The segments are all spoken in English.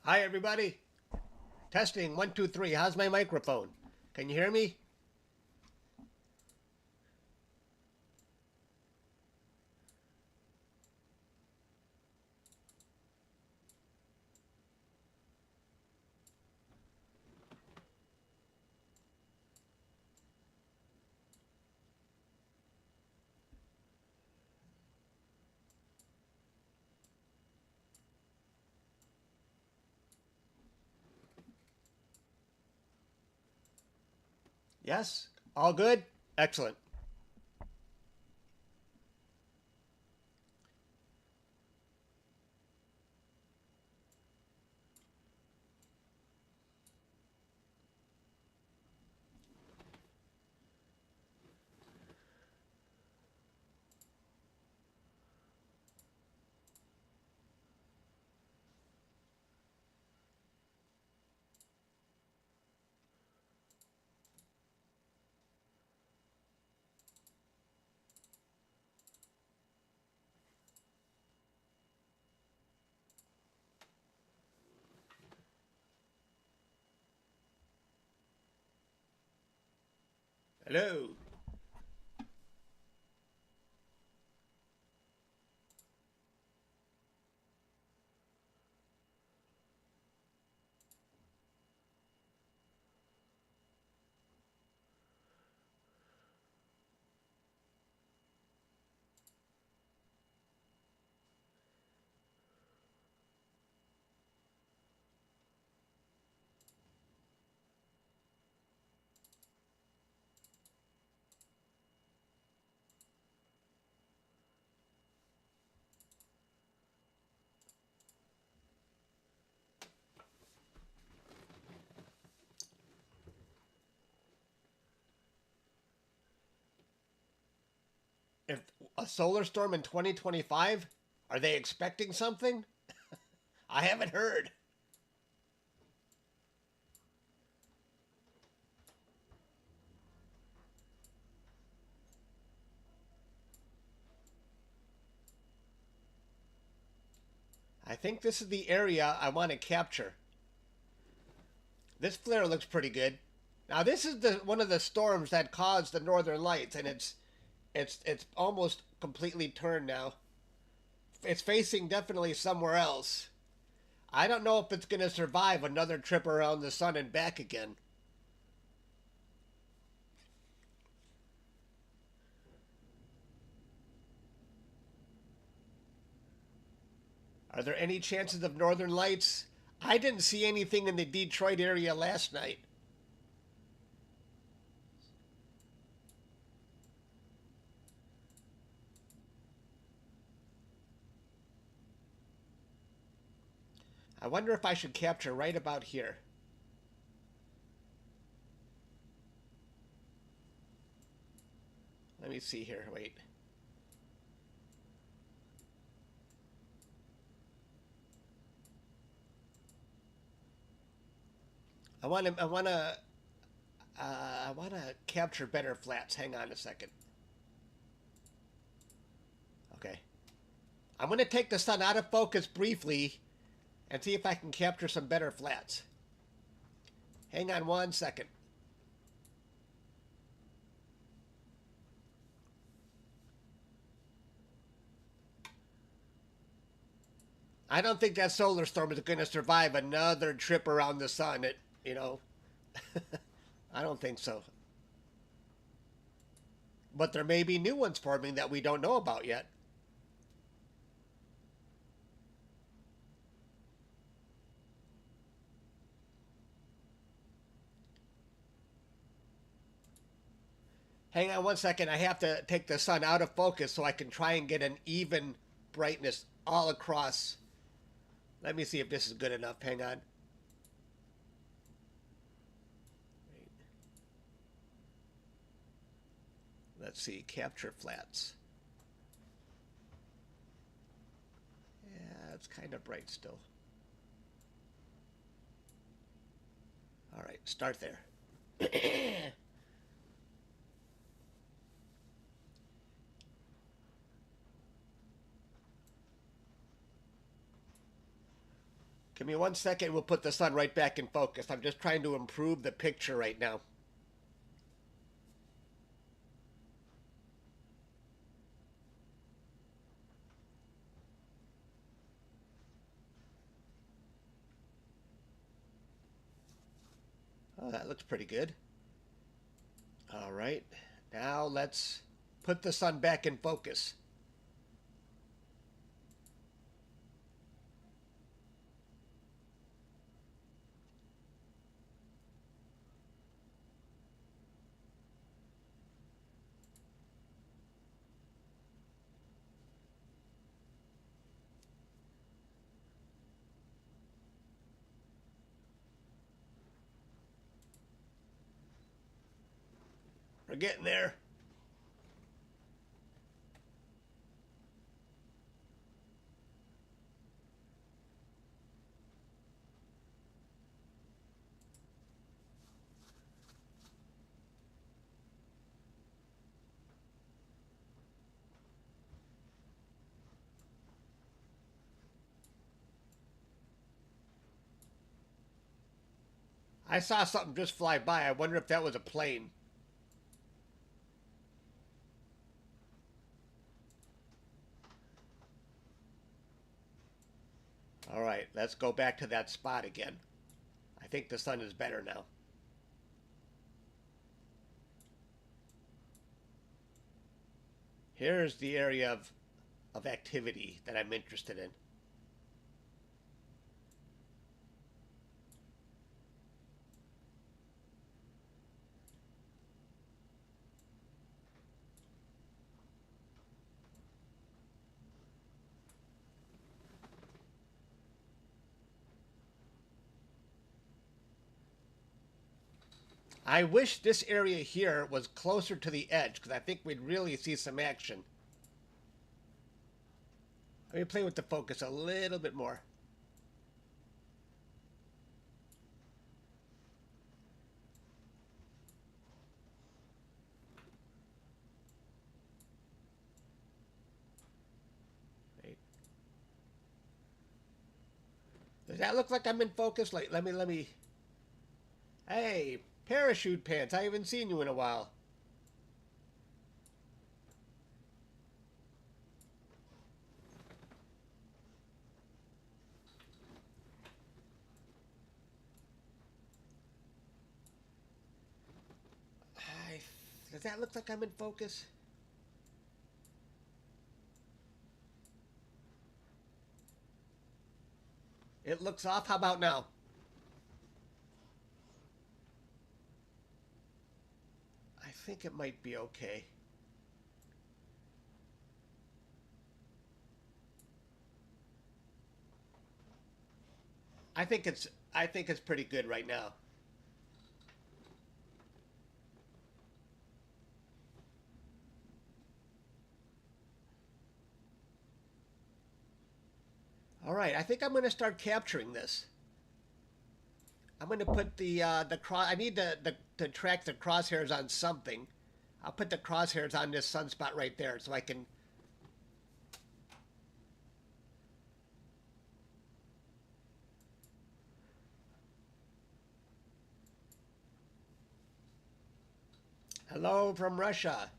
Hi, everybody. Testing 1, 2, 3. How's my microphone? Can you hear me? Yes? All good? Excellent. Hello. If a solar storm in 2025, are they expecting something? I haven't heard. I think this is the area I want to capture. This flare looks pretty good. Now this is the one of the storms that caused the northern lights, and it's almost completely turned now. It's facing definitely somewhere else. I don't know if it's going to survive another trip around the sun and back again. Are there any chances of northern lights? I didn't see anything in the Detroit area last night. I wonder if I should capture right about here. Let me see here. Wait. I want to capture better flats. Hang on a second. Okay. I'm going to take the sun out of focus briefly and see if I can capture some better flats. Hang on 1 second. I don't think that solar storm is going to survive another trip around the sun. You know, I don't think so. But there may be new ones forming that we don't know about yet. Hang on 1 second. I have to take the sun out of focus so I can try and get an even brightness all across. Let me see if this is good enough. Hang on. Let's see. Capture flats. Yeah, it's kind of bright still. All right, start there. Give me 1 second. We'll put the sun right back in focus. I'm just trying to improve the picture right now. Oh, that looks pretty good. All right. Now let's put the sun back in focus. We're getting there. I saw something just fly by. I wonder if that was a plane. All right, let's go back to that spot again. I think the sun is better now. Here's the area of activity that I'm interested in. I wish this area here was closer to the edge because I think we'd really see some action. Let me play with the focus a little bit more. Wait. Does that look like I'm in focus? Like, let me. Hey, parachute pants. I haven't seen you in a while. Does that look like I'm in focus? It looks off. How about now? I think it might be okay. I think it's pretty good right now. All right, I think I'm going to start capturing this. I'm going to put the cross. I need to track the crosshairs on something. I'll put the crosshairs on this sunspot right there, so I can. Hello from Russia.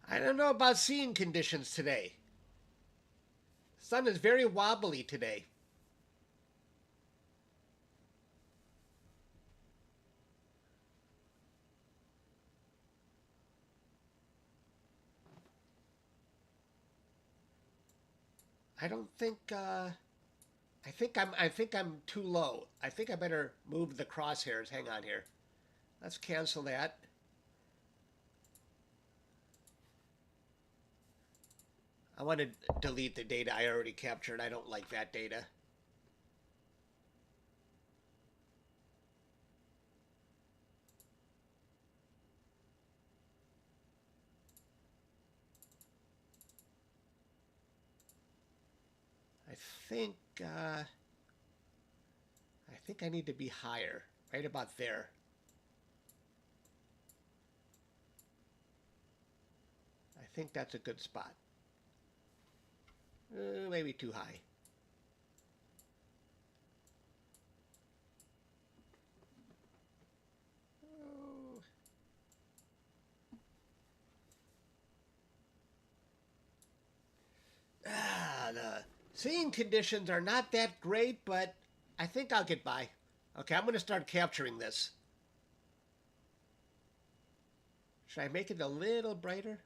I don't know about seeing conditions today. Sun is very wobbly today. I don't think. I think I'm too low. I think I better move the crosshairs. Hang on here. Let's cancel that. I want to delete the data I already captured. I don't like that data. I think I need to be higher, right about there. I think that's a good spot. Maybe too high. The seeing conditions are not that great, but I think I'll get by. Okay, I'm going to start capturing this. Should I make it a little brighter?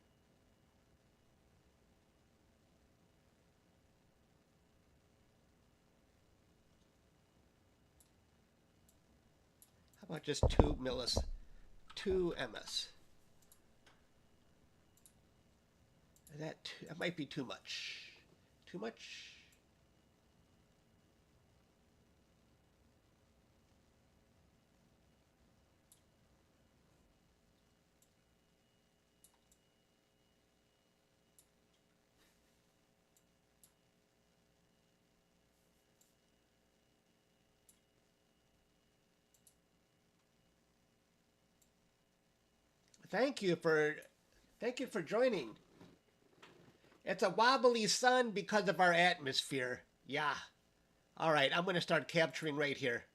How about just 2 ms? That might be too much. Too much? Thank you for joining. It's a wobbly sun because of our atmosphere. Yeah. All right, I'm going to start capturing right here.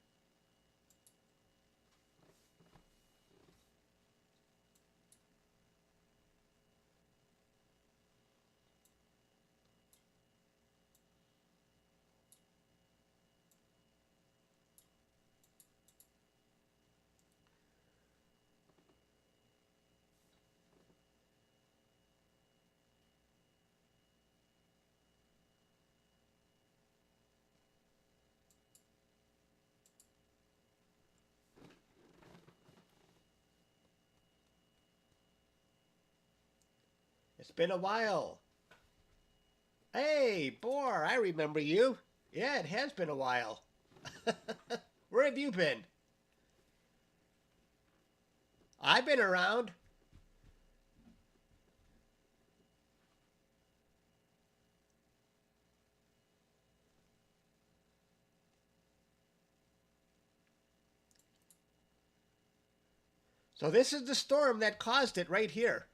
It's been a while. Hey, Boar, I remember you. Yeah, it has been a while. Where have you been? I've been around. So this is the storm that caused it right here.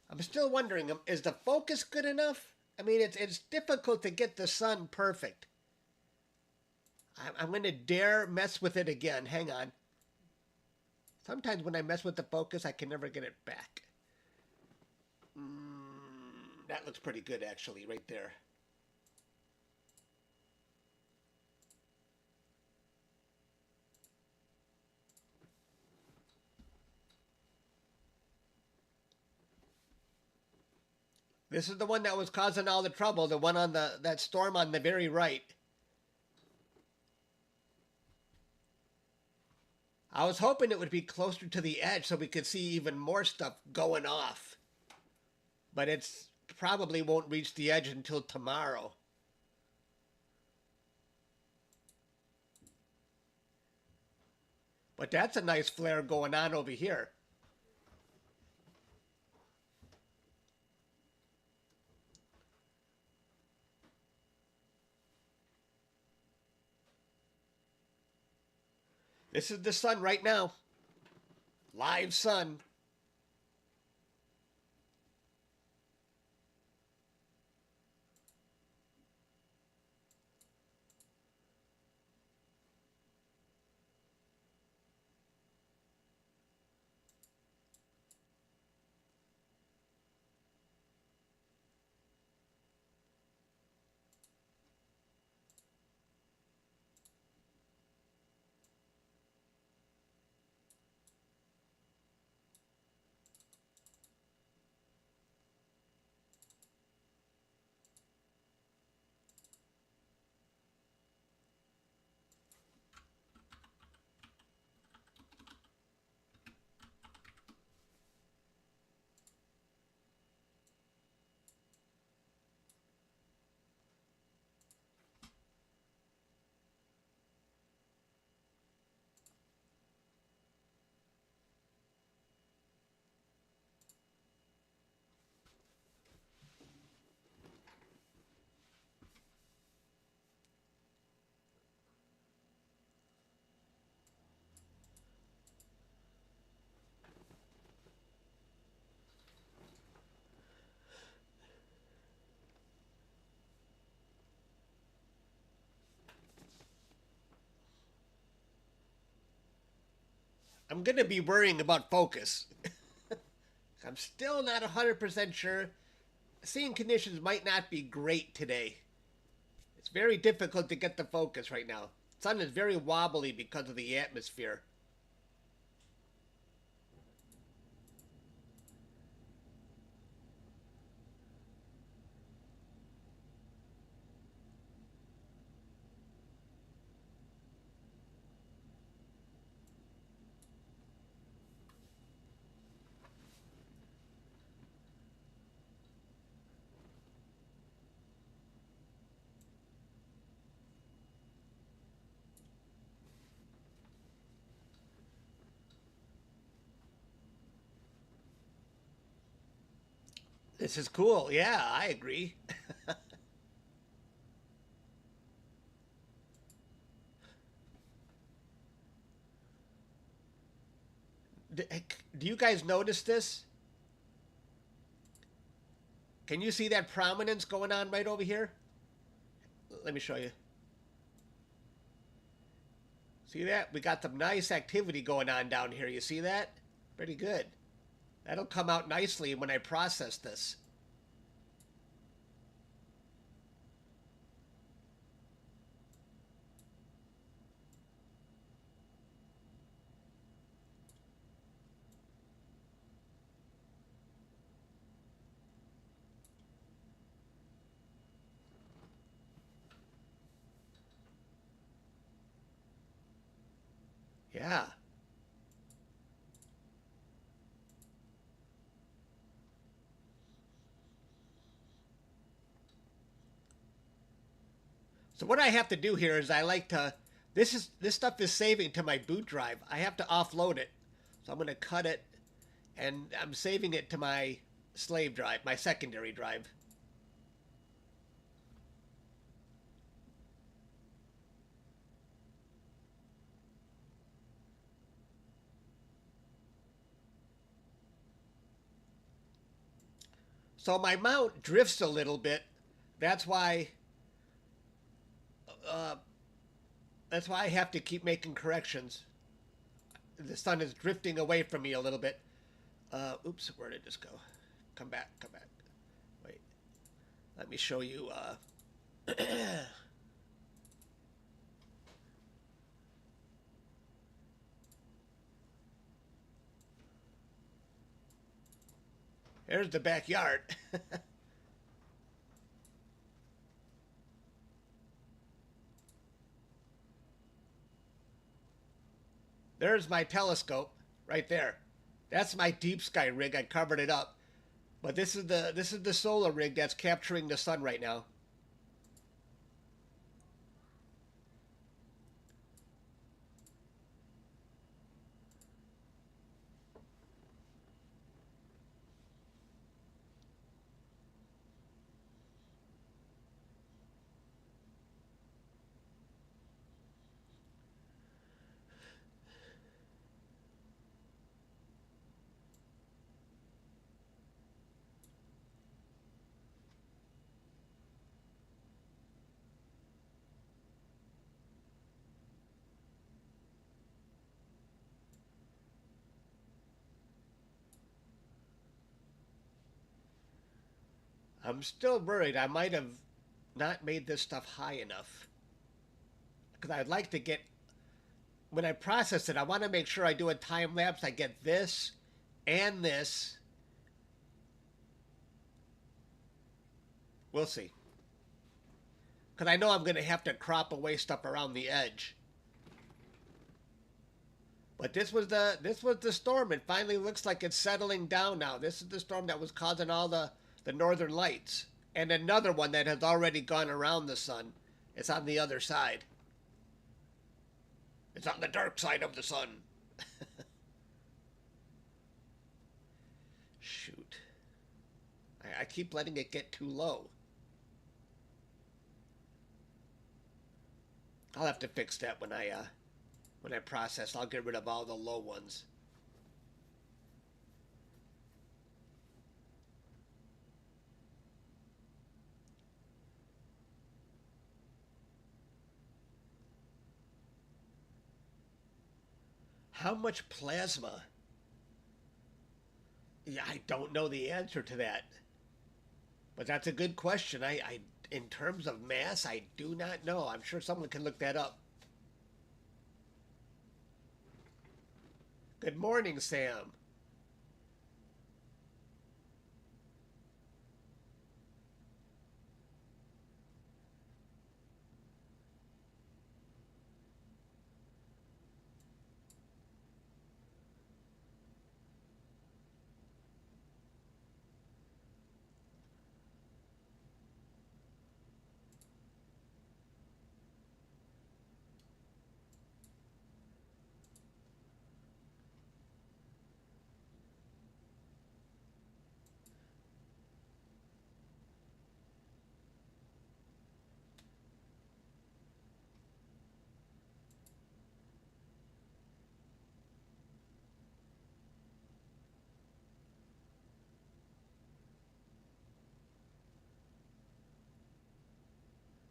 I'm still wondering, is the focus good enough? I mean, it's difficult to get the sun perfect. I'm going to dare mess with it again. Hang on. Sometimes when I mess with the focus, I can never get it back. That looks pretty good, actually, right there. This is the one that was causing all the trouble, the one on that storm on the very right. I was hoping it would be closer to the edge so we could see even more stuff going off. But it's probably won't reach the edge until tomorrow. But that's a nice flare going on over here. This is the sun right now. Live sun. I'm going to be worrying about focus. I'm still not 100% sure. Seeing conditions might not be great today. It's very difficult to get the focus right now. The sun is very wobbly because of the atmosphere. This is cool. Yeah, I agree. Do you guys notice this? Can you see that prominence going on right over here? Let me show you. See that? We got some nice activity going on down here. You see that? Pretty good. That'll come out nicely when I process this. Yeah. So what I have to do here is I like to this stuff is saving to my boot drive. I have to offload it. So I'm going to cut it and I'm saving it to my slave drive, my secondary drive. So my mount drifts a little bit. That's why uh, that's why I have to keep making corrections. The sun is drifting away from me a little bit. Oops, where did this go? Come back, come back. Wait, let me show you. Here's the backyard. There's my telescope right there. That's my deep sky rig. I covered it up. But this is the solar rig that's capturing the sun right now. I'm still worried I might have not made this stuff high enough. Because I'd like to get, when I process it, I want to make sure I do a time lapse. I get this and this. We'll see. Because I know I'm going to have to crop away stuff around the edge. But this was the storm. It finally looks like it's settling down now. This is the storm that was causing all the northern lights. And another one that has already gone around the sun. It's on the other side. It's on the dark side of the sun. Shoot. I keep letting it get too low. I'll have to fix that when I process. I'll get rid of all the low ones. How much plasma? Yeah, I don't know the answer to that. But that's a good question. In terms of mass, I do not know. I'm sure someone can look that up. Good morning, Sam.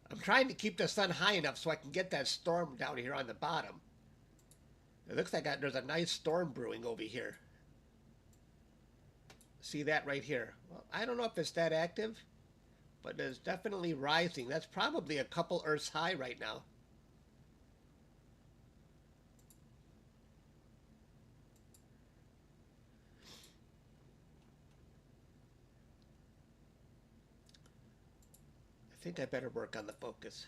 I'm trying to keep the sun high enough so I can get that storm down here on the bottom. It looks like there's a nice storm brewing over here. See that right here? Well, I don't know if it's that active, but it's definitely rising. That's probably a couple Earths high right now. I think I better work on the focus.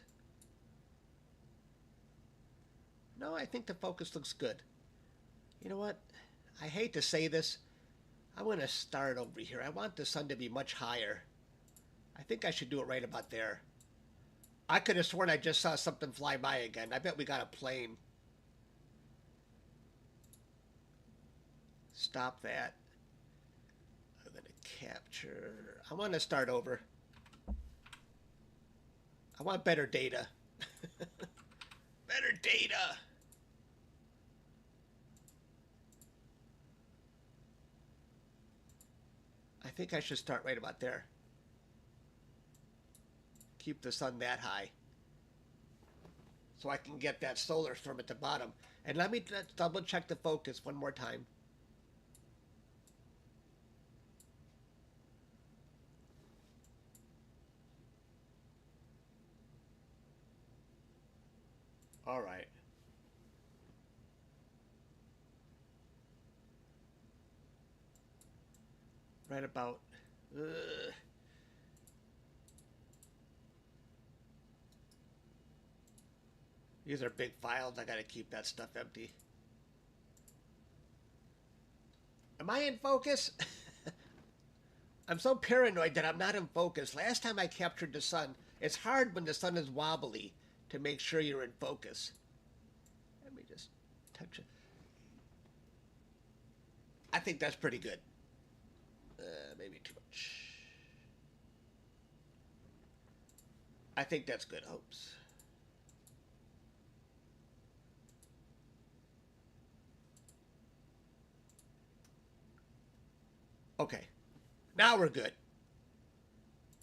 No, I think the focus looks good. You know what? I hate to say this. I'm going to start over here. I want the sun to be much higher. I think I should do it right about there. I could have sworn I just saw something fly by again. I bet we got a plane. Stop that. I'm going to capture. I want to start over. I want better data. Better data. I think I should start right about there. Keep the sun that high. So I can get that solar storm at the bottom. And let me double check the focus one more time. All right. Right about... These are big files. I gotta keep that stuff empty. Am I in focus? I'm so paranoid that I'm not in focus. Last time I captured the sun, it's hard when the sun is wobbly to make sure you're in focus. Let me just touch it. I think that's pretty good. Maybe too much. I think that's good. Oops. Okay. Now we're good.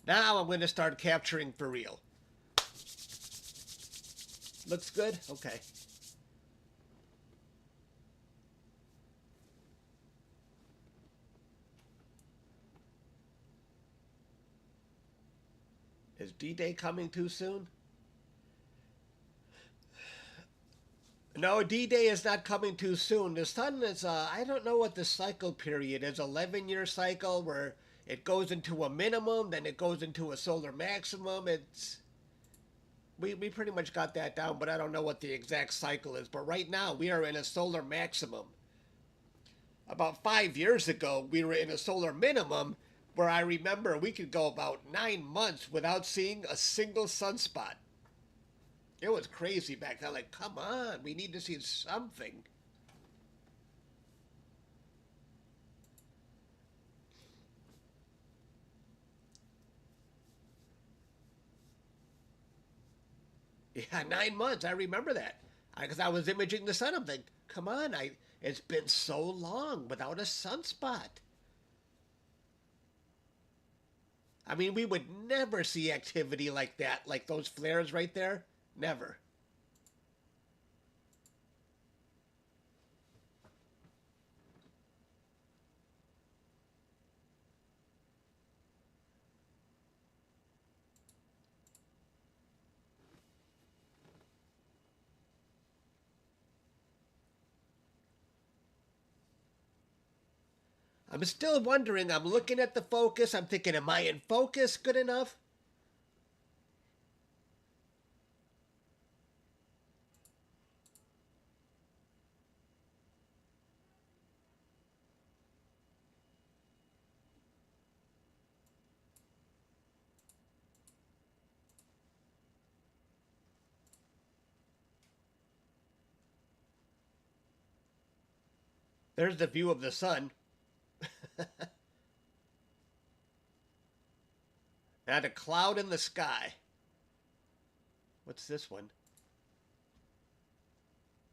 Now I'm going to start capturing for real. Looks good? Okay. Is D-Day coming too soon? No, D-Day is not coming too soon. The sun is, I don't know what the cycle period is, 11-year cycle where it goes into a minimum, then it goes into a solar maximum. We pretty much got that down, but I don't know what the exact cycle is. But right now, we are in a solar maximum. About 5 years ago, we were in a solar minimum, where I remember we could go about 9 months without seeing a single sunspot. It was crazy back then. Like, come on, we need to see something. Yeah, 9 months. I remember that. Because I was imaging the sun. I'm like, come on, it's been so long without a sunspot. I mean, we would never see activity like that, like those flares right there. Never. I'm still wondering. I'm looking at the focus. I'm thinking, am I in focus good enough? There's the view of the sun. Not a cloud in the sky. What's this one?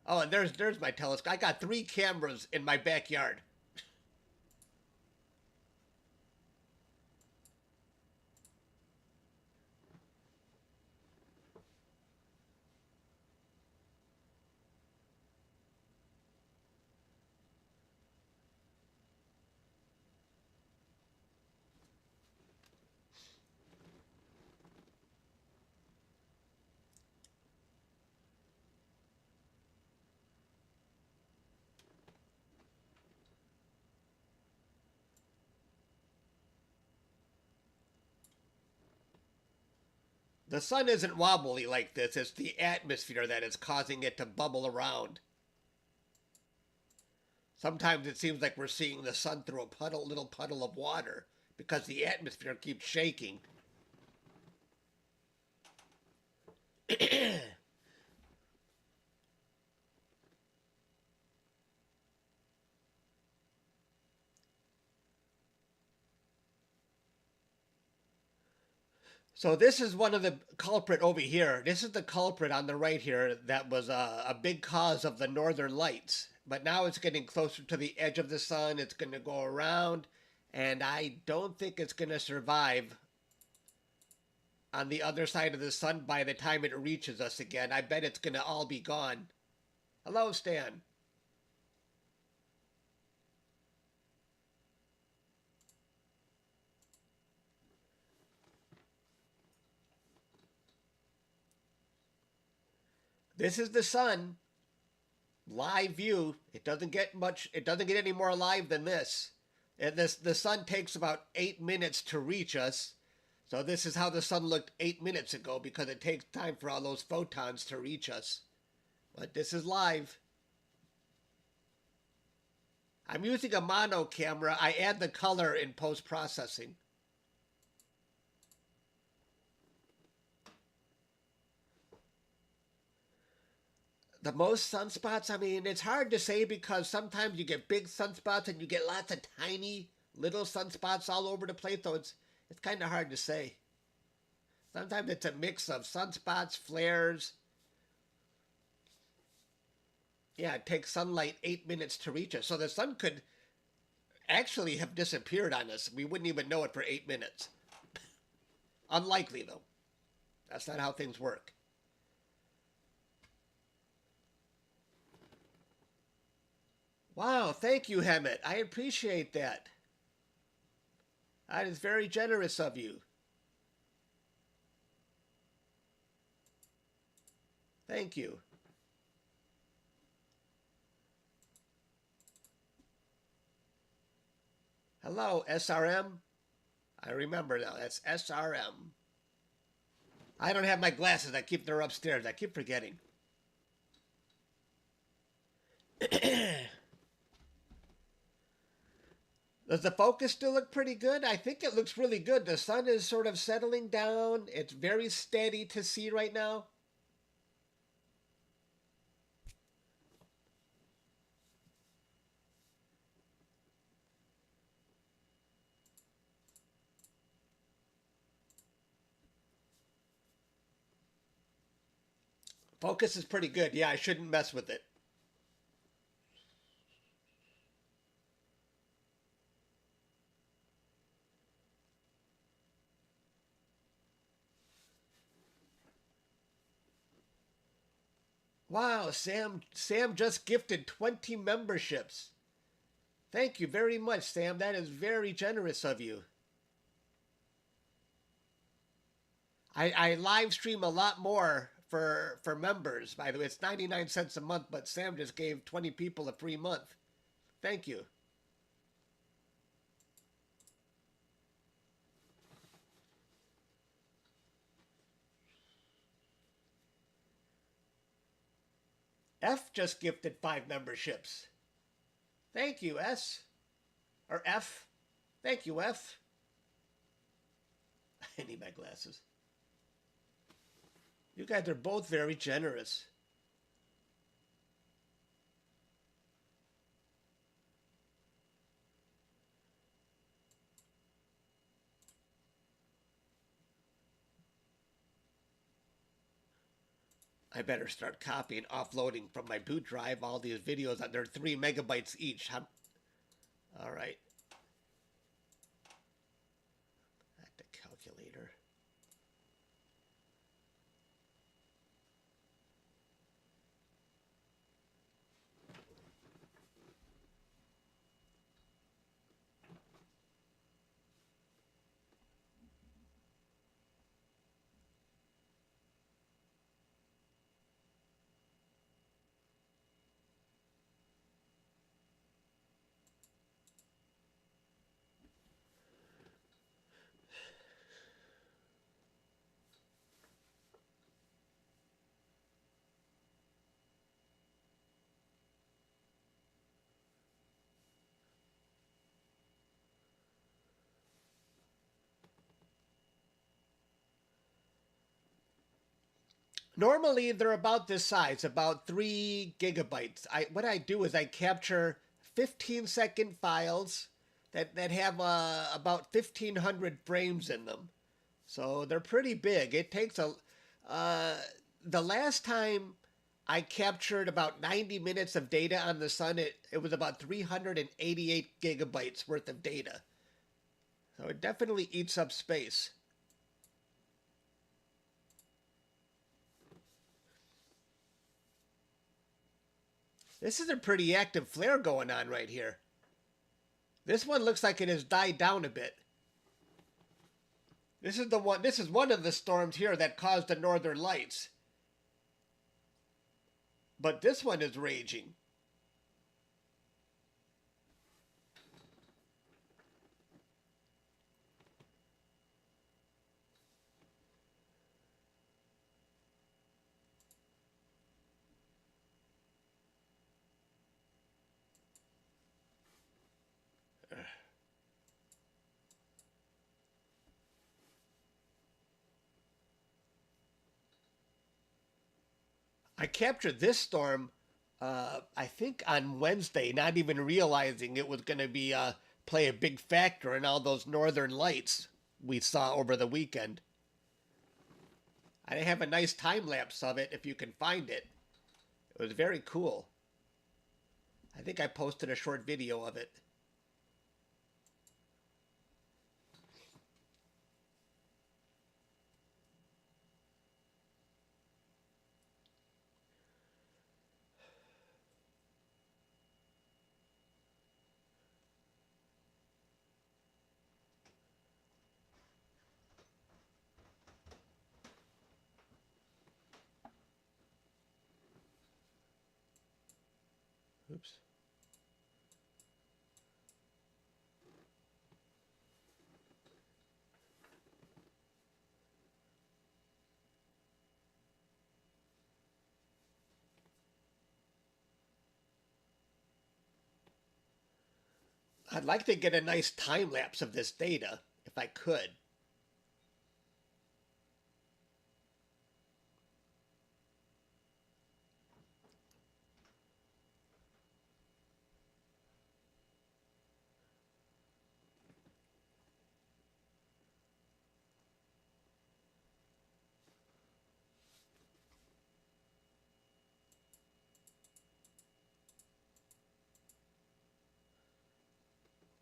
Oh, and there's my telescope. I got 3 cameras in my backyard. The sun isn't wobbly like this. It's the atmosphere that is causing it to bubble around. Sometimes it seems like we're seeing the sun through a little puddle of water because the atmosphere keeps shaking. So this is one of the culprit over here. This is the culprit on the right here that was a big cause of the northern lights. But now it's getting closer to the edge of the sun. It's going to go around, and I don't think it's going to survive on the other side of the sun by the time it reaches us again. I bet it's going to all be gone. Hello, Stan. This is the sun. Live view. It doesn't get any more alive than this. And the sun takes about 8 minutes to reach us. So this is how the sun looked 8 minutes ago because it takes time for all those photons to reach us. But this is live. I'm using a mono camera. I add the color in post-processing. The most sunspots, I mean, it's hard to say because sometimes you get big sunspots and you get lots of tiny little sunspots all over the place, so it's kind of hard to say. Sometimes it's a mix of sunspots, flares. Yeah, it takes sunlight 8 minutes to reach us. So the sun could actually have disappeared on us. We wouldn't even know it for 8 minutes. Unlikely, though. That's not how things work. Wow, thank you, Hemet. I appreciate that. That is very generous of you. Thank you. Hello, SRM. I remember now. That's SRM. I don't have my glasses. I keep them upstairs. I keep forgetting. Does the focus still look pretty good? I think it looks really good. The sun is sort of settling down. It's very steady to see right now. Focus is pretty good. Yeah, I shouldn't mess with it. Wow, Sam just gifted 20 memberships. Thank you very much, Sam. That is very generous of you. I live stream a lot more for members, by the way. It's 99 cents a month, but Sam just gave 20 people a free month. Thank you. F just gifted 5 memberships. Thank you, S. Or F. Thank you, F. I need my glasses. You guys are both very generous. I better start copying, offloading from my boot drive all these videos. They're 3 megabytes each. All right. At the calculator. Normally, they're about this size, about 3 gigabytes. What I do is I capture 15-second files that have about 1,500 frames in them. So they're pretty big. It takes a... the last time I captured about 90 minutes of data on the sun, it was about 388 gigabytes worth of data. So it definitely eats up space. This is a pretty active flare going on right here. This one looks like it has died down a bit. This is one of the storms here that caused the northern lights. But this one is raging. I captured this storm, I think on Wednesday, not even realizing it was going to be play a big factor in all those northern lights we saw over the weekend. I have a nice time lapse of it if you can find it. It was very cool. I think I posted a short video of it. Oops. I'd like to get a nice time lapse of this data, if I could.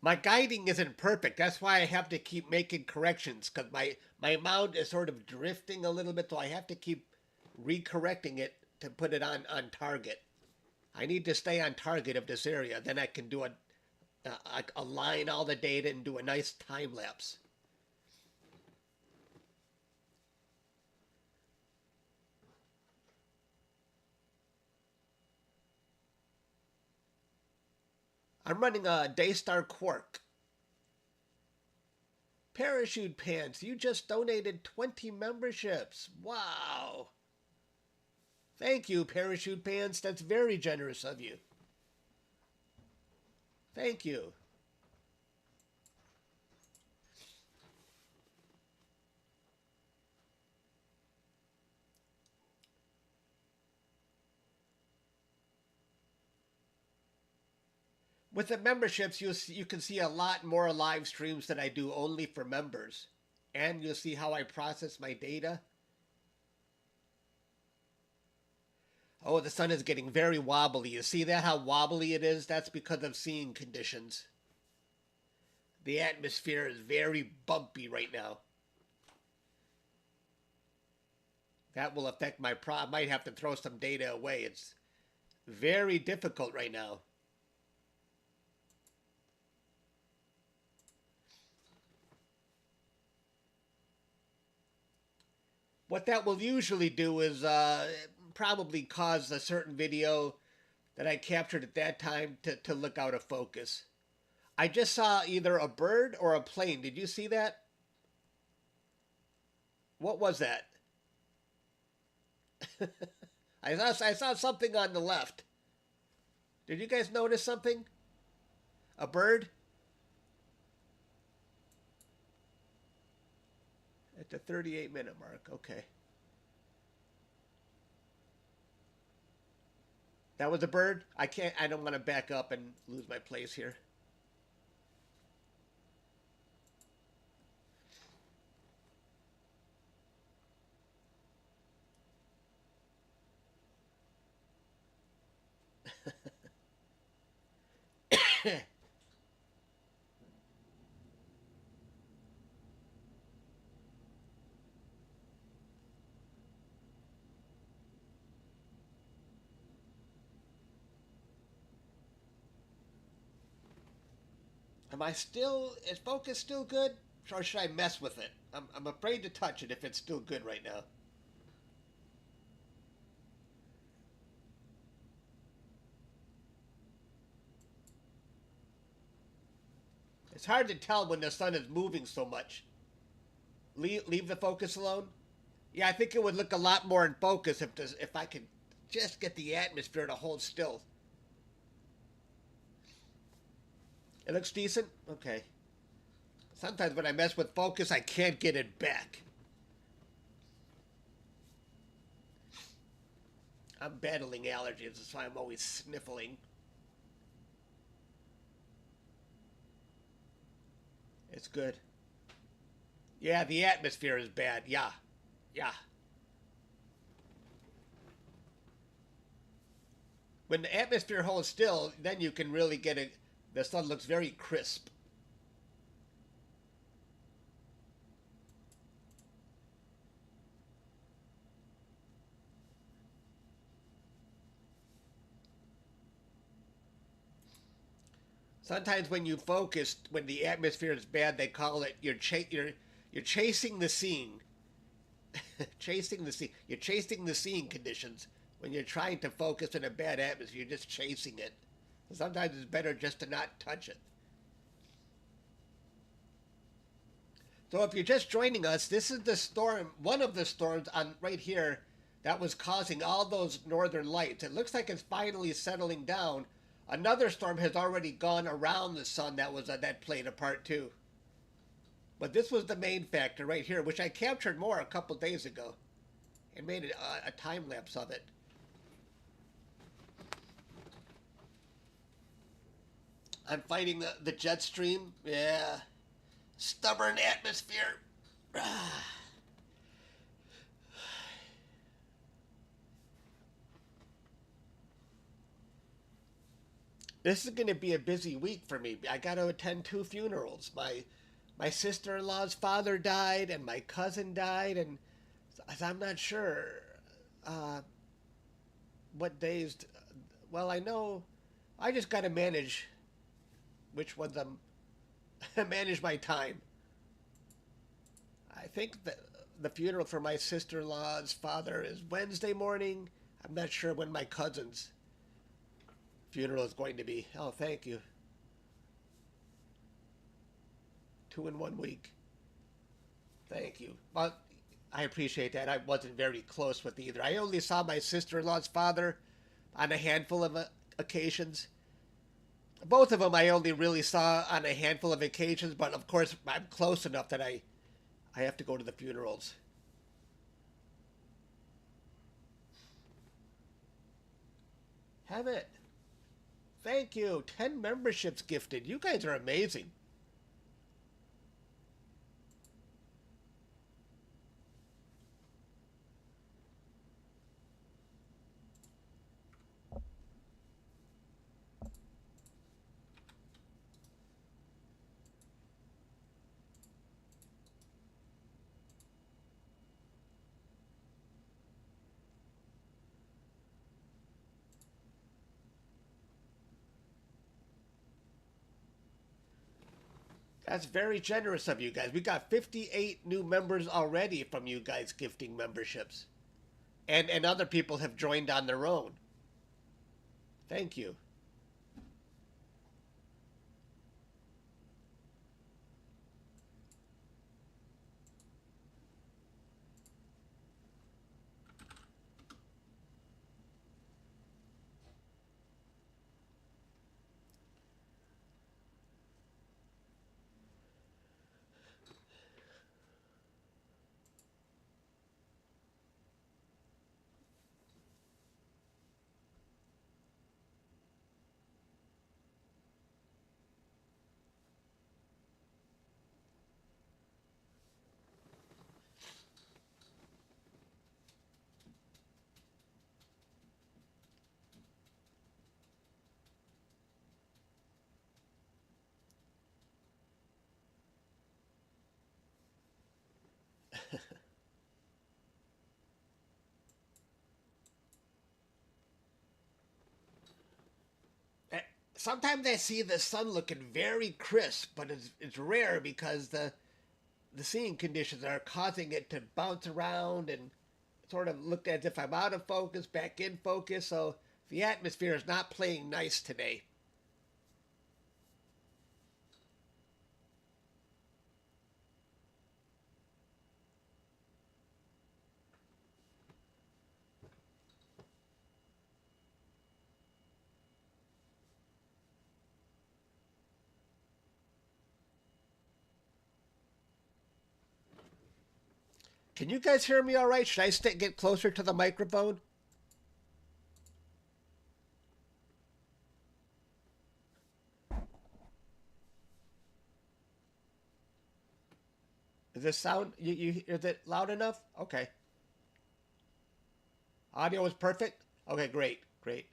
My guiding isn't perfect. That's why I have to keep making corrections, because my mount is sort of drifting a little bit, so I have to keep recorrecting it to put it on target. I need to stay on target of this area. Then I can do align all the data and do a nice time lapse. I'm running a DayStar Quark. Parachute Pants, you just donated 20 memberships. Wow. Thank you, Parachute Pants. That's very generous of you. Thank you. With the memberships, you can see a lot more live streams that I do only for members. And you'll see how I process my data. Oh, the sun is getting very wobbly. You see that, how wobbly it is? That's because of seeing conditions. The atmosphere is very bumpy right now. That will affect my I might have to throw some data away. It's very difficult right now. What that will usually do is probably cause a certain video that I captured at that time to look out of focus. I just saw either a bird or a plane. Did you see that? What was that? I saw something on the left. Did you guys notice something? A bird? At the 38-minute mark. Okay. That was a bird? I don't want to back up and lose my place here. Is focus still good? Or should I mess with it? I'm afraid to touch it if it's still good right now. It's hard to tell when the sun is moving so much. Leave the focus alone? Yeah, I think it would look a lot more in focus if I could just get the atmosphere to hold still. It looks decent? Okay. Sometimes when I mess with focus, I can't get it back. I'm battling allergies, that's why I'm always sniffling. It's good. Yeah, the atmosphere is bad. Yeah. Yeah. When the atmosphere holds still, then you can really get it. The sun looks very crisp. Sometimes when you focus, when the atmosphere is bad, they call it you're chasing the scene. Chasing the scene. You're chasing the scene conditions. When you're trying to focus in a bad atmosphere, you're just chasing it. Sometimes it's better just to not touch it. So if you're just joining us, this is the storm, one of the storms on right here that was causing all those northern lights. It looks like it's finally settling down. Another storm has already gone around the sun that played a part too. But this was the main factor right here, which I captured more a couple days ago and made a time lapse of it. I'm fighting the jet stream. Yeah. Stubborn atmosphere. This is going to be a busy week for me. I got to attend 2 funerals. My sister-in-law's father died, and my cousin died, and I'm not sure what days. Well, I know I just got to manage which ones manage my time. I think that the funeral for my sister-in-law's father is Wednesday morning. I'm not sure when my cousin's funeral is going to be. Oh, thank you. 2 in 1 week. Thank you. But I appreciate that. I wasn't very close with either. I only saw my sister-in-law's father on a handful of occasions. Both of them I only really saw on a handful of occasions, but of course I'm close enough that I have to go to the funerals. Have it. Thank you. 10 memberships gifted. You guys are amazing. That's very generous of you guys. We got 58 new members already from you guys gifting memberships. And other people have joined on their own. Thank you. Eh, Sometimes I see the sun looking very crisp, but it's rare because the seeing conditions are causing it to bounce around and sort of look as if I'm out of focus, back in focus. So the atmosphere is not playing nice today. Can you guys hear me all right? Should I get closer to the microphone? Is this sound is it loud enough? Okay. Audio is perfect? Okay, great, great.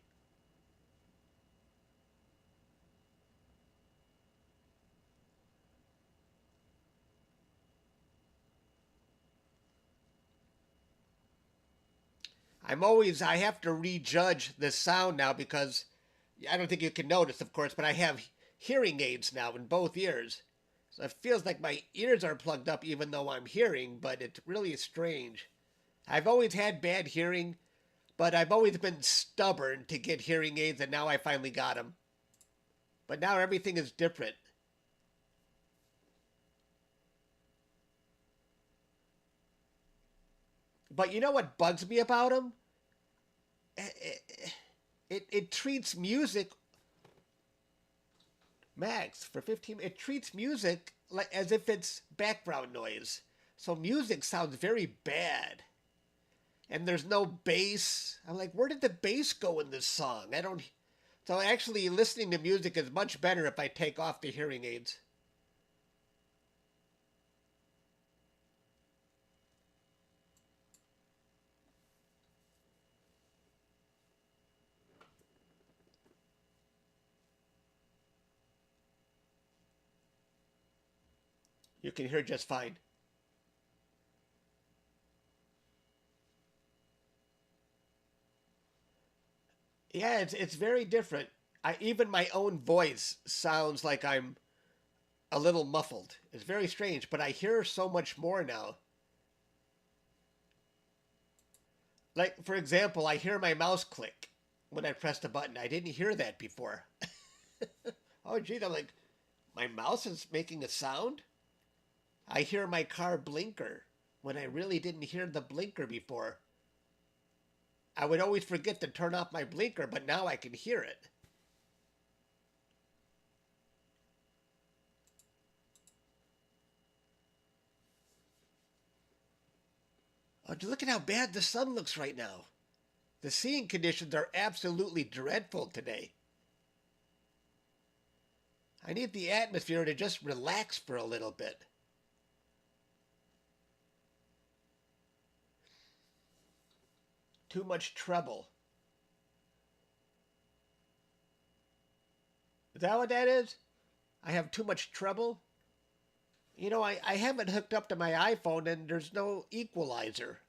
I have to rejudge the sound now because I don't think you can notice, of course, but I have hearing aids now in both ears. So it feels like my ears are plugged up even though I'm hearing, but it's really strange. I've always had bad hearing, but I've always been stubborn to get hearing aids, and now I finally got them. But now everything is different. But you know what bugs me about them? It treats music, Max, for 15, it treats music like as if it's background noise. So music sounds very bad. And there's no bass. I'm like, where did the bass go in this song? I don't. So actually, listening to music is much better if I take off the hearing aids. You can hear just fine. Yeah, it's very different. Even my own voice sounds like I'm a little muffled. It's very strange, but I hear so much more now. Like for example, I hear my mouse click when I press the button. I didn't hear that before. Oh, geez, I'm like, my mouse is making a sound. I hear my car blinker. when I really didn't hear the blinker before. I would always forget to turn off my blinker, but now I can hear it. Oh, look at how bad the sun looks right now. The seeing conditions are absolutely dreadful today. I need the atmosphere to just relax for a little bit. Too much trouble. Is that what that is? I have too much trouble? You know, I haven't hooked up to my iPhone and there's no equalizer.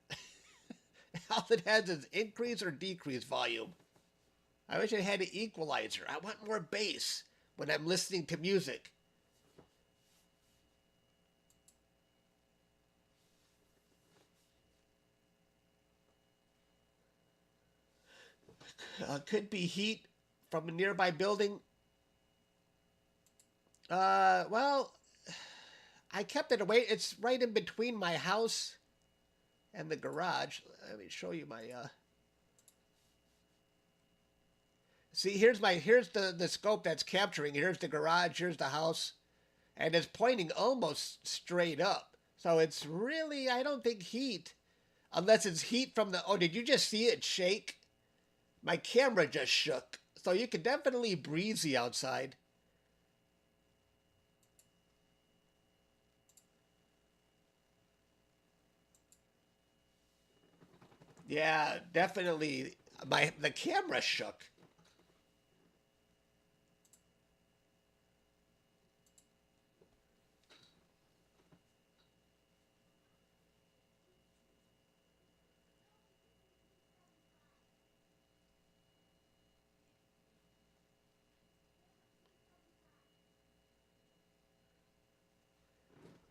All it has is increase or decrease volume. I wish it had an equalizer. I want more bass when I'm listening to music. Could be heat from a nearby building. Well, I kept it away. It's right in between my house and the garage. Let me show you my. See, here's the scope that's capturing. Here's the garage. Here's the house, and it's pointing almost straight up. So it's really, I don't think heat, unless it's heat from the. Oh, did you just see it shake? My camera just shook. So you can definitely breezy outside. Yeah, definitely. The camera shook.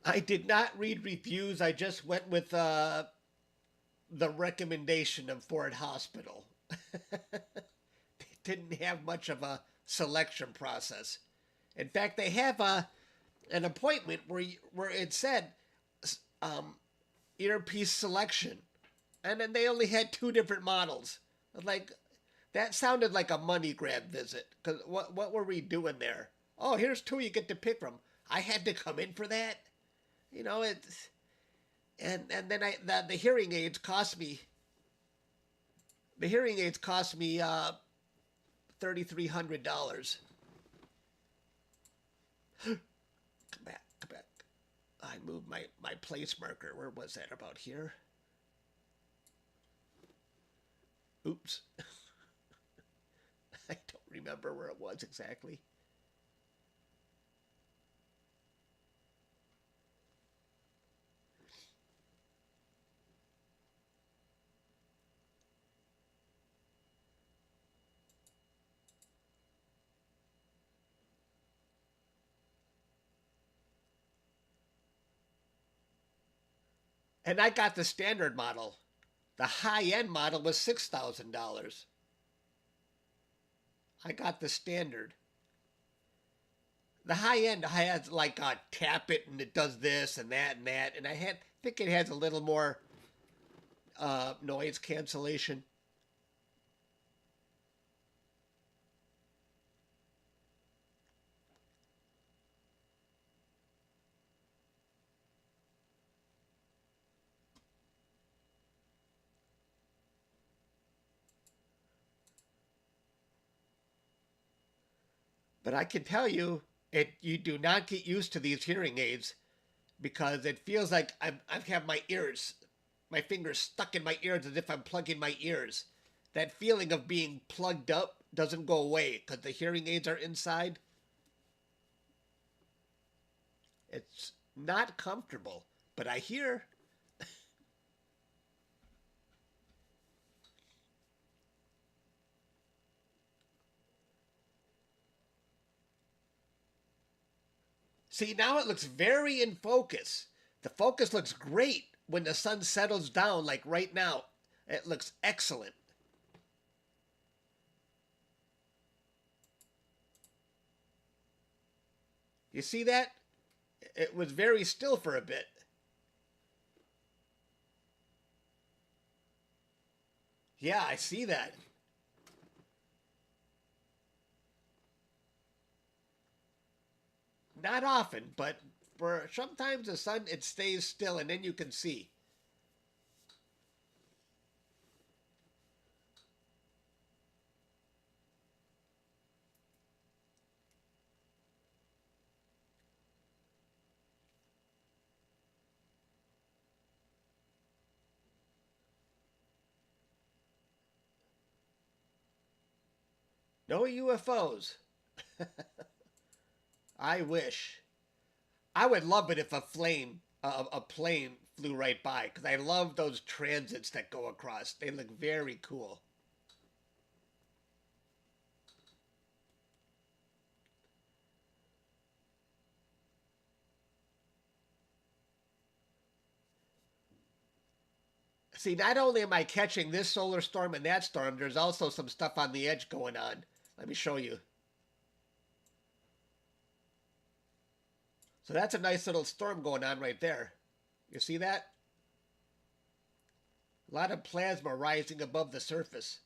I did not read reviews. I just went with the recommendation of Ford Hospital. They didn't have much of a selection process. In fact, they have an appointment where it said um, earpiece selection, and then they only had two different models. Like that sounded like a money grab visit. Cause what were we doing there? Oh, here's two you get to pick from. I had to come in for that. You know it's and then the hearing aids cost me. The hearing aids cost me $3,300. Come back, come back. I moved my place marker. Where was that? About here? Oops. I don't remember where it was exactly. And I got the standard model. The high end model was $6,000. I got the standard. The high end has like tap it and it does this and that and that, and think it has a little more noise cancellation. But I can tell you, you do not get used to these hearing aids because it feels like I have my fingers stuck in my ears as if I'm plugging my ears. That feeling of being plugged up doesn't go away because the hearing aids are inside. It's not comfortable, but I hear. See, now it looks very in focus. The focus looks great when the sun settles down, like right now. It looks excellent. You see that? It was very still for a bit. Yeah, I see that. Not often, but for sometimes the sun it stays still and then you can see. No UFOs. I wish. I would love it if a plane flew right by because I love those transits that go across. They look very cool. See, not only am I catching this solar storm and that storm, there's also some stuff on the edge going on. Let me show you. So that's a nice little storm going on right there. You see that? A lot of plasma rising above the surface.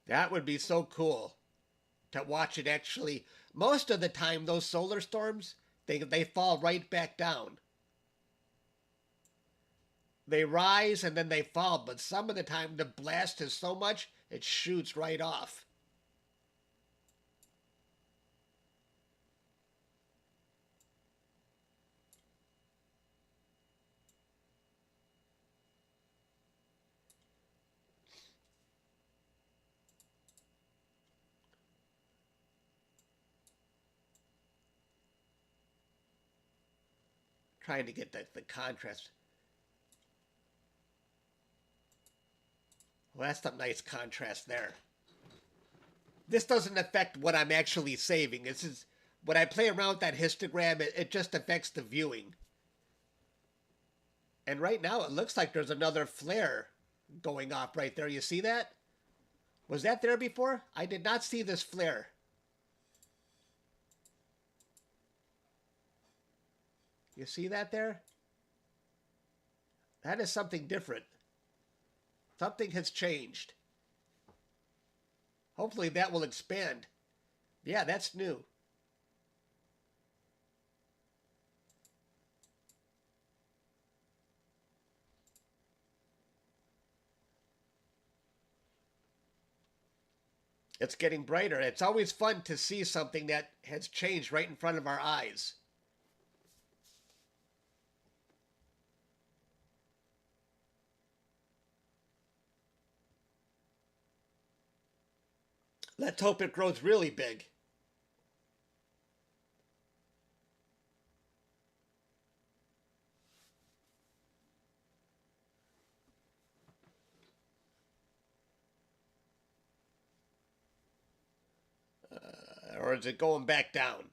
That would be so cool to watch it actually. Most of the time, those solar storms, they fall right back down. They rise and then they fall, but some of the time the blast is so much it shoots right off. Trying to get the contrast. Well, that's some nice contrast there. This doesn't affect what I'm actually saving. This is when I play around with that histogram, it just affects the viewing. And right now it looks like there's another flare going off right there. You see that? Was that there before? I did not see this flare. You see that there? That is something different. Something has changed. Hopefully that will expand. Yeah, that's new. It's getting brighter. It's always fun to see something that has changed right in front of our eyes. Let's hope it grows really big. Or is it going back down?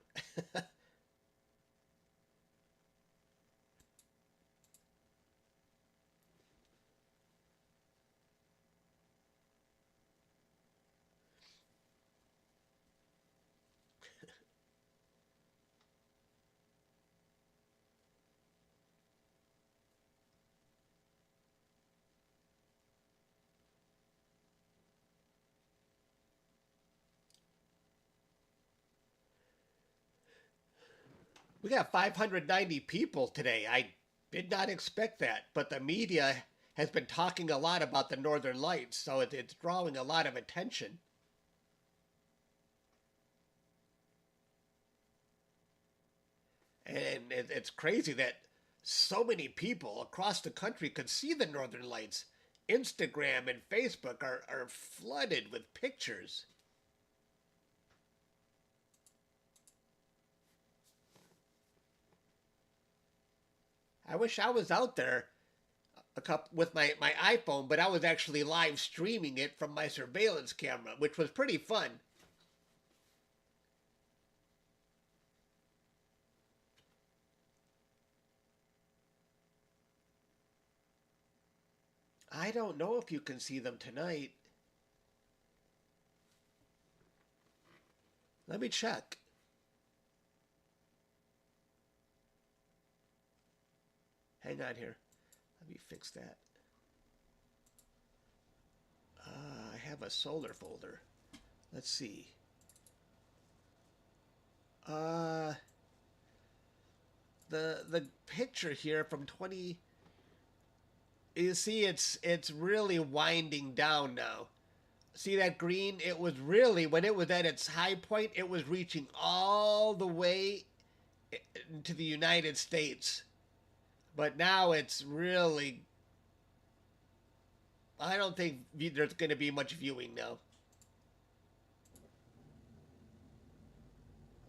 We got 590 people today. I did not expect that, but the media has been talking a lot about the Northern Lights, so it's drawing a lot of attention. And it's crazy that so many people across the country could see the Northern Lights. Instagram and Facebook are flooded with pictures. I wish I was out there with my iPhone, but I was actually live streaming it from my surveillance camera, which was pretty fun. I don't know if you can see them tonight. Let me check. Hang on here. Let me fix that. I have a solar folder. Let's see. The picture here from 20. You see, it's really winding down now. See that green? It was really, when it was at its high point, it was reaching all the way to the United States. But now it's really, I don't think there's going to be much viewing now.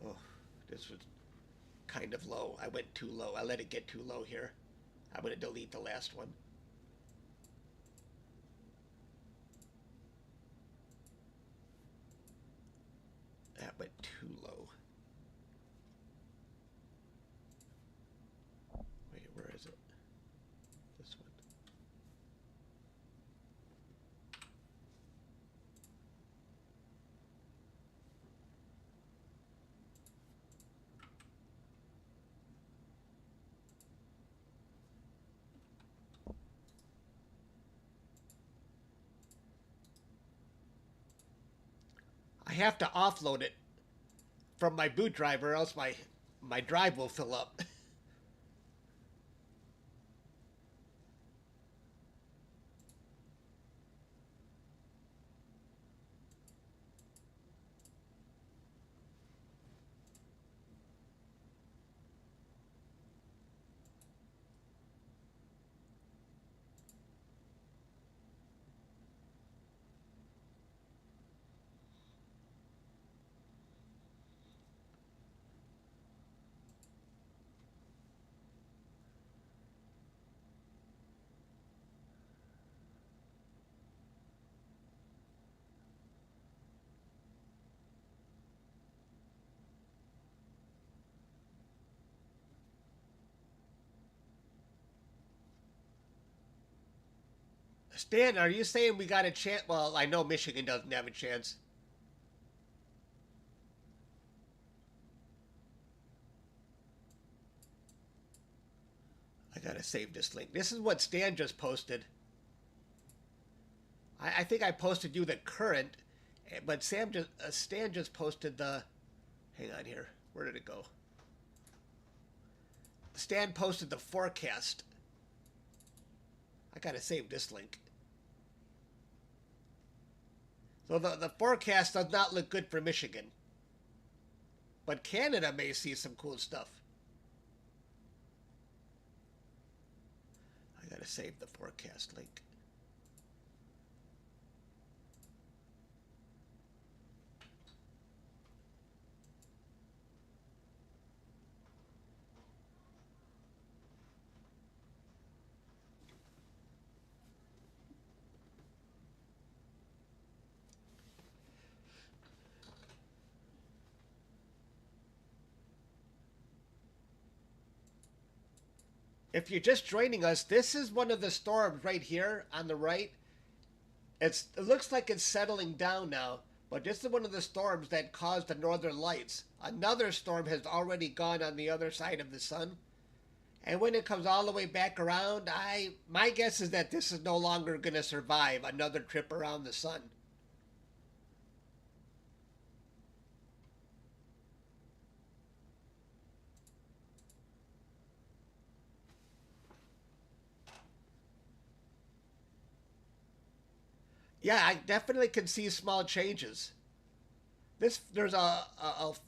Oh, this was kind of low. I went too low. I let it get too low here. I'm going to delete the last one. That went too low. Wait, where is it? This one. I have to offload it from my boot drive or else my drive will fill up. Stan, are you saying we got a chance? Well, I know Michigan doesn't have a chance. I gotta save this link. This is what Stan just posted. I think I posted you the current, but Stan just posted the. Hang on here. Where did it go? Stan posted the forecast. I gotta save this link. So the forecast does not look good for Michigan. But Canada may see some cool stuff. I gotta save the forecast link. If you're just joining us, this is one of the storms right here on the right. It looks like it's settling down now, but this is one of the storms that caused the northern lights. Another storm has already gone on the other side of the sun. And when it comes all the way back around, my guess is that this is no longer going to survive another trip around the sun. Yeah, I definitely can see small changes. There's a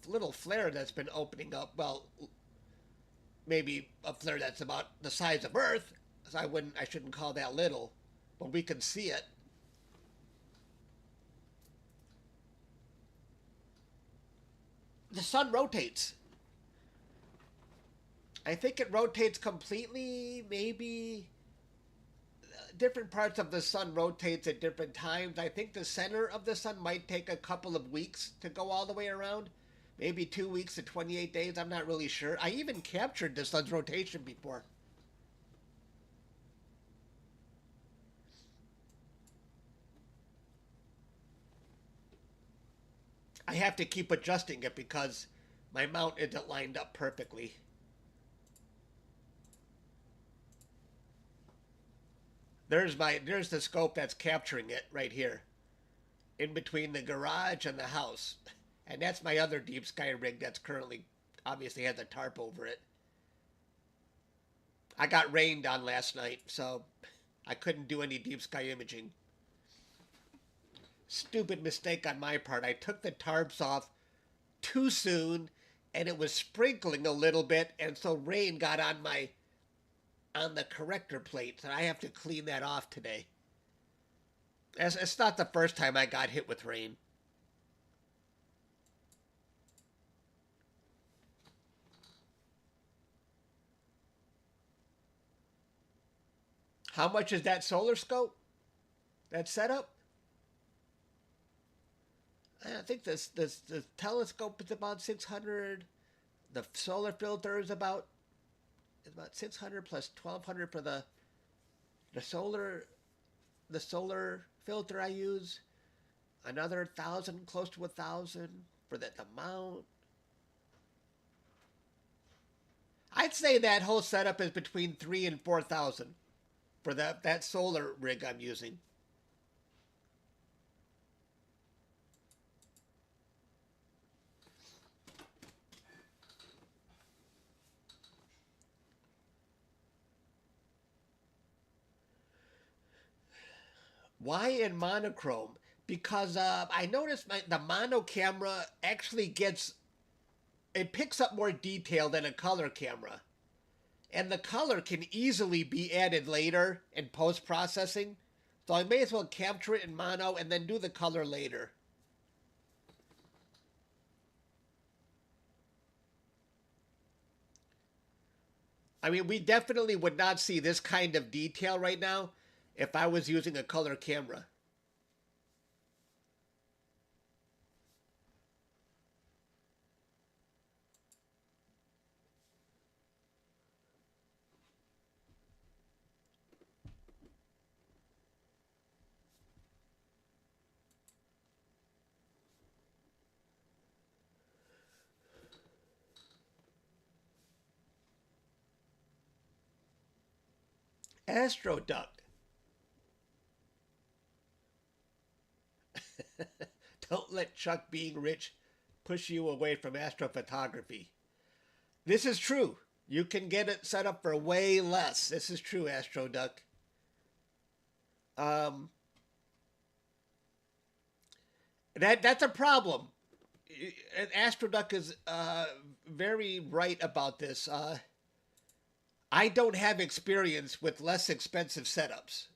little flare that's been opening up. Well, maybe a flare that's about the size of Earth. So I shouldn't call that little, but we can see it. The sun rotates. I think it rotates completely, maybe different parts of the sun rotates at different times. I think the center of the sun might take a couple of weeks to go all the way around. Maybe 2 weeks to 28 days. I'm not really sure. I even captured the sun's rotation before. I have to keep adjusting it because my mount isn't lined up perfectly. There's the scope that's capturing it right here, in between the garage and the house. And that's my other deep sky rig that's currently obviously has a tarp over it. I got rained on last night, so I couldn't do any deep sky imaging. Stupid mistake on my part. I took the tarps off too soon and it was sprinkling a little bit, and so rain got on the corrector plate, and I have to clean that off today. It's not the first time I got hit with rain. How much is that solar scope? That setup? I think the telescope is about 600. The solar filter is about 600 plus 1200 for the solar filter I use. Another 1,000, close to 1,000 for the mount. I'd say that whole setup is between 3 and 4,000 for that solar rig I'm using. Why in monochrome? Because I noticed the mono camera actually it picks up more detail than a color camera. And the color can easily be added later in post-processing. So I may as well capture it in mono and then do the color later. I mean, we definitely would not see this kind of detail right now if I was using a color camera. Astroduct. Don't let Chuck being rich push you away from astrophotography. This is true. You can get it set up for way less. This is true, Astroduct. Um, that's a problem. Astroduct is very right about this. I don't have experience with less expensive setups.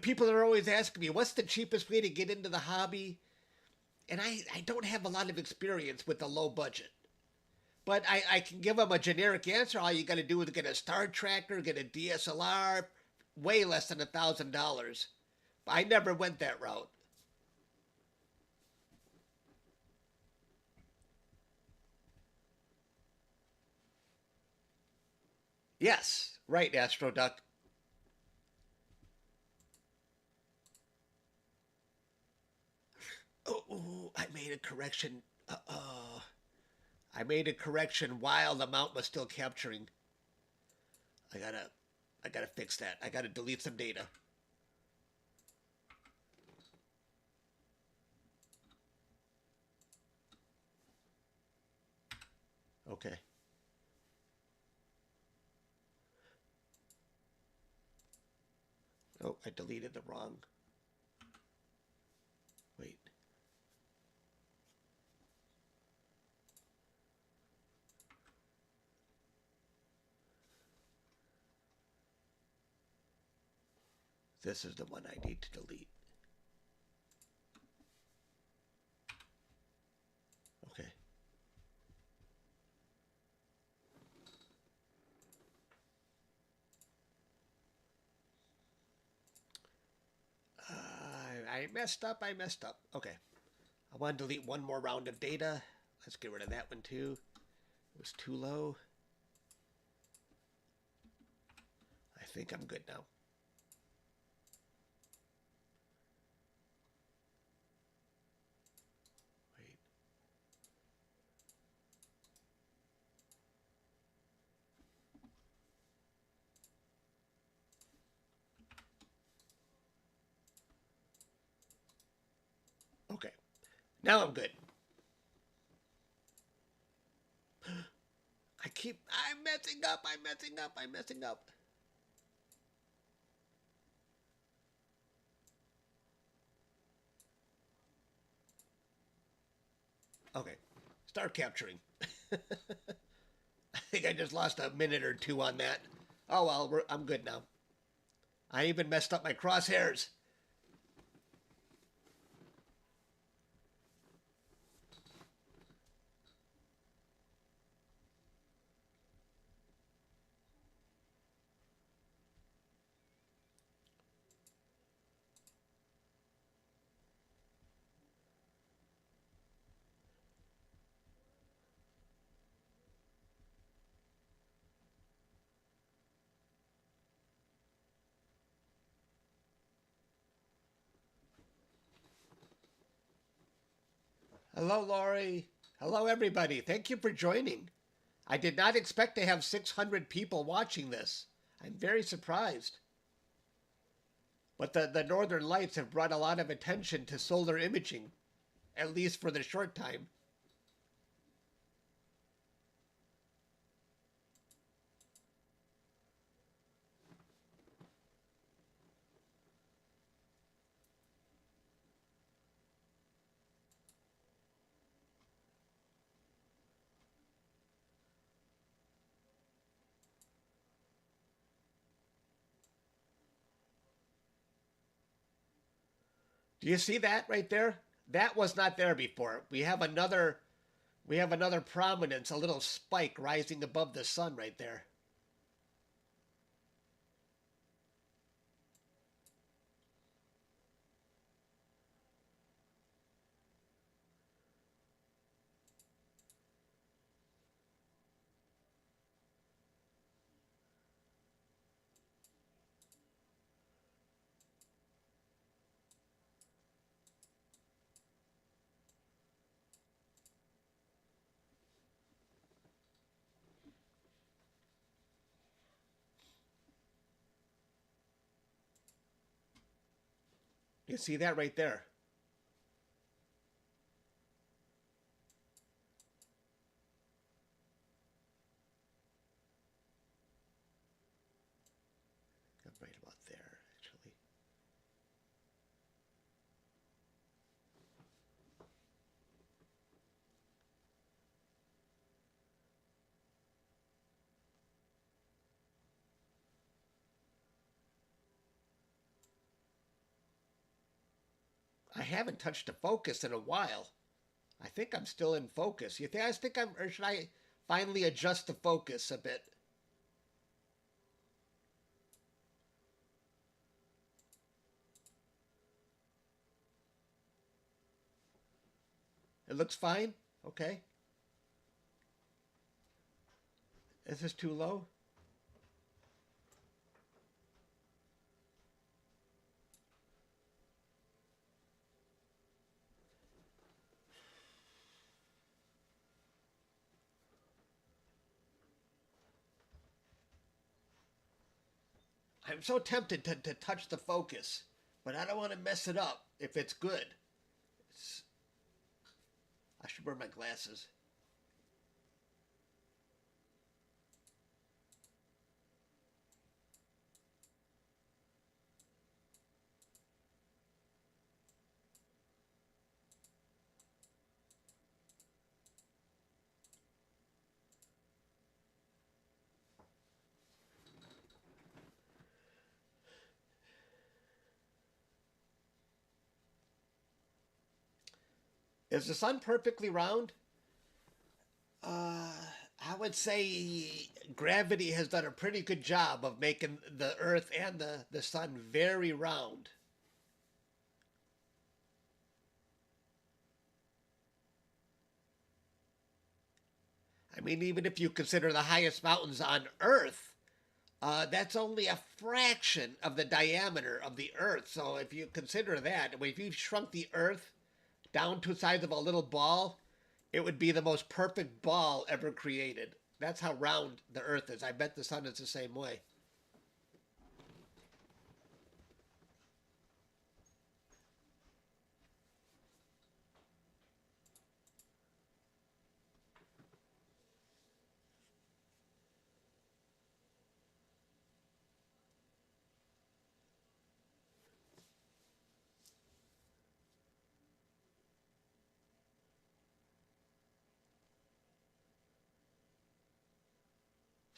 People are always asking me, what's the cheapest way to get into the hobby? And I don't have a lot of experience with a low budget. But I can give them a generic answer. All you got to do is get a star tracker, get a DSLR, way less than $1,000. I never went that route. Yes, right, Astroduct. Oh, I made a correction. I made a correction while the mount was still capturing. I gotta fix that. I gotta delete some data. Okay. Oh, I deleted the wrong. Wait. This is the one I need to delete. Okay. I messed up. Okay. I want to delete one more round of data. Let's get rid of that one too. It was too low. I think I'm good now. Now I'm good. I'm messing up, I'm messing up, I'm messing up. Okay, start capturing. I think I just lost a minute or two on that. Oh well, I'm good now. I even messed up my crosshairs. Hello, Laurie. Hello, everybody. Thank you for joining. I did not expect to have 600 people watching this. I'm very surprised. But the Northern Lights have brought a lot of attention to solar imaging, at least for the short time. Do you see that right there? That was not there before. We have another prominence, a little spike rising above the sun right there. You see that right there? I'm right about there, actually. I haven't touched a focus in a while. I think I'm still in focus. Or should I finally adjust the focus a bit? It looks fine? Okay. Is this too low? I'm so tempted to touch the focus, but I don't want to mess it up if it's good. I should wear my glasses. Is the sun perfectly round? I would say gravity has done a pretty good job of making the Earth and the sun very round. I mean, even if you consider the highest mountains on Earth, that's only a fraction of the diameter of the Earth. So if you consider that, if you shrunk the Earth down to the size of a little ball, it would be the most perfect ball ever created. That's how round the Earth is. I bet the sun is the same way.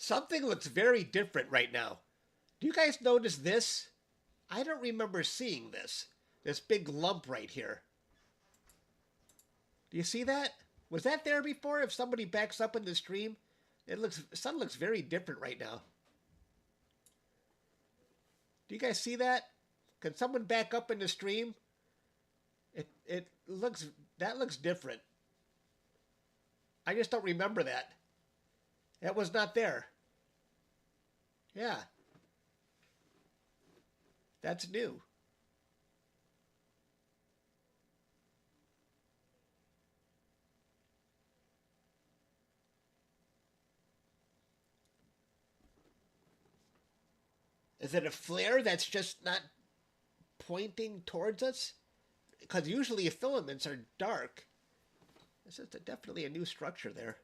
Something looks very different right now. Do you guys notice this? I don't remember seeing this. This big lump right here. Do you see that? Was that there before? If somebody backs up in the stream, sun looks very different right now. Do you guys see that? Can someone back up in the stream? It looks, that looks different. I just don't remember that. That was not there. Yeah. That's new. Is it a flare that's just not pointing towards us? Because usually filaments are dark. This is definitely a new structure there.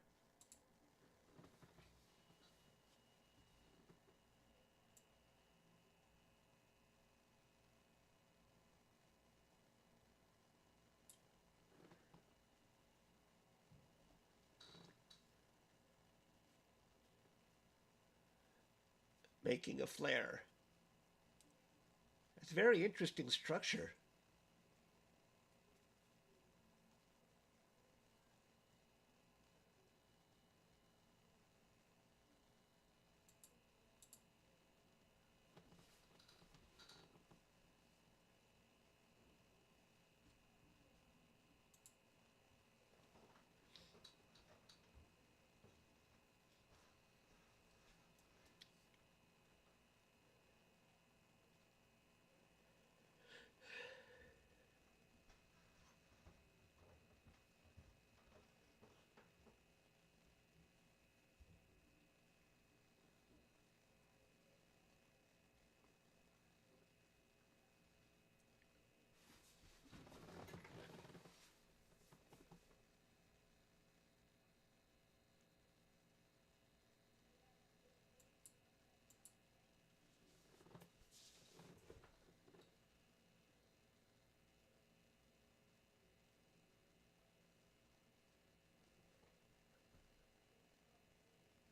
Making a flare. It's a very interesting structure.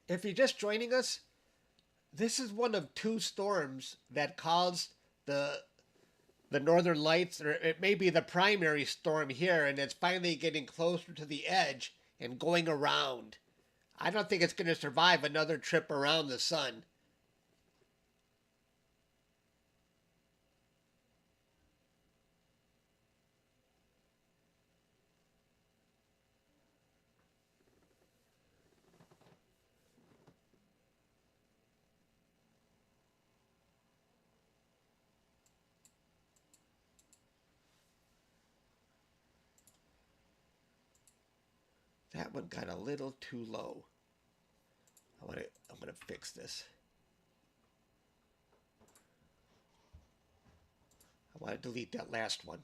If you're just joining us, this is one of two storms that caused the northern lights, or it may be the primary storm here, and it's finally getting closer to the edge and going around. I don't think it's going to survive another trip around the sun. That one got a little too low. I'm gonna fix this. I want to delete that last one.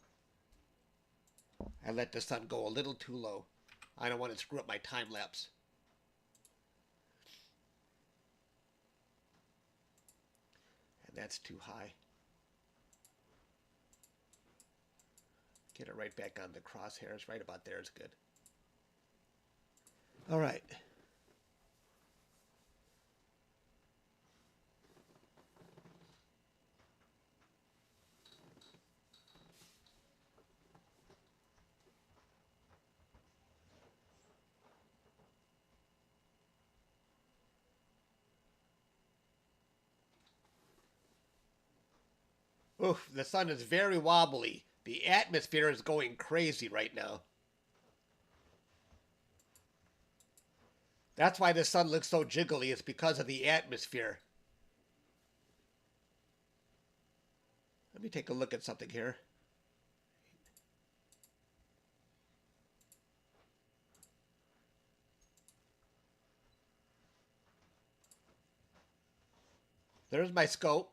I let the sun go a little too low. I don't want to screw up my time lapse. And that's too high. Get it right back on the crosshairs. Right about there is good. All right. Oof, the sun is very wobbly. The atmosphere is going crazy right now. That's why the sun looks so jiggly. It's because of the atmosphere. Let me take a look at something here. There's my scope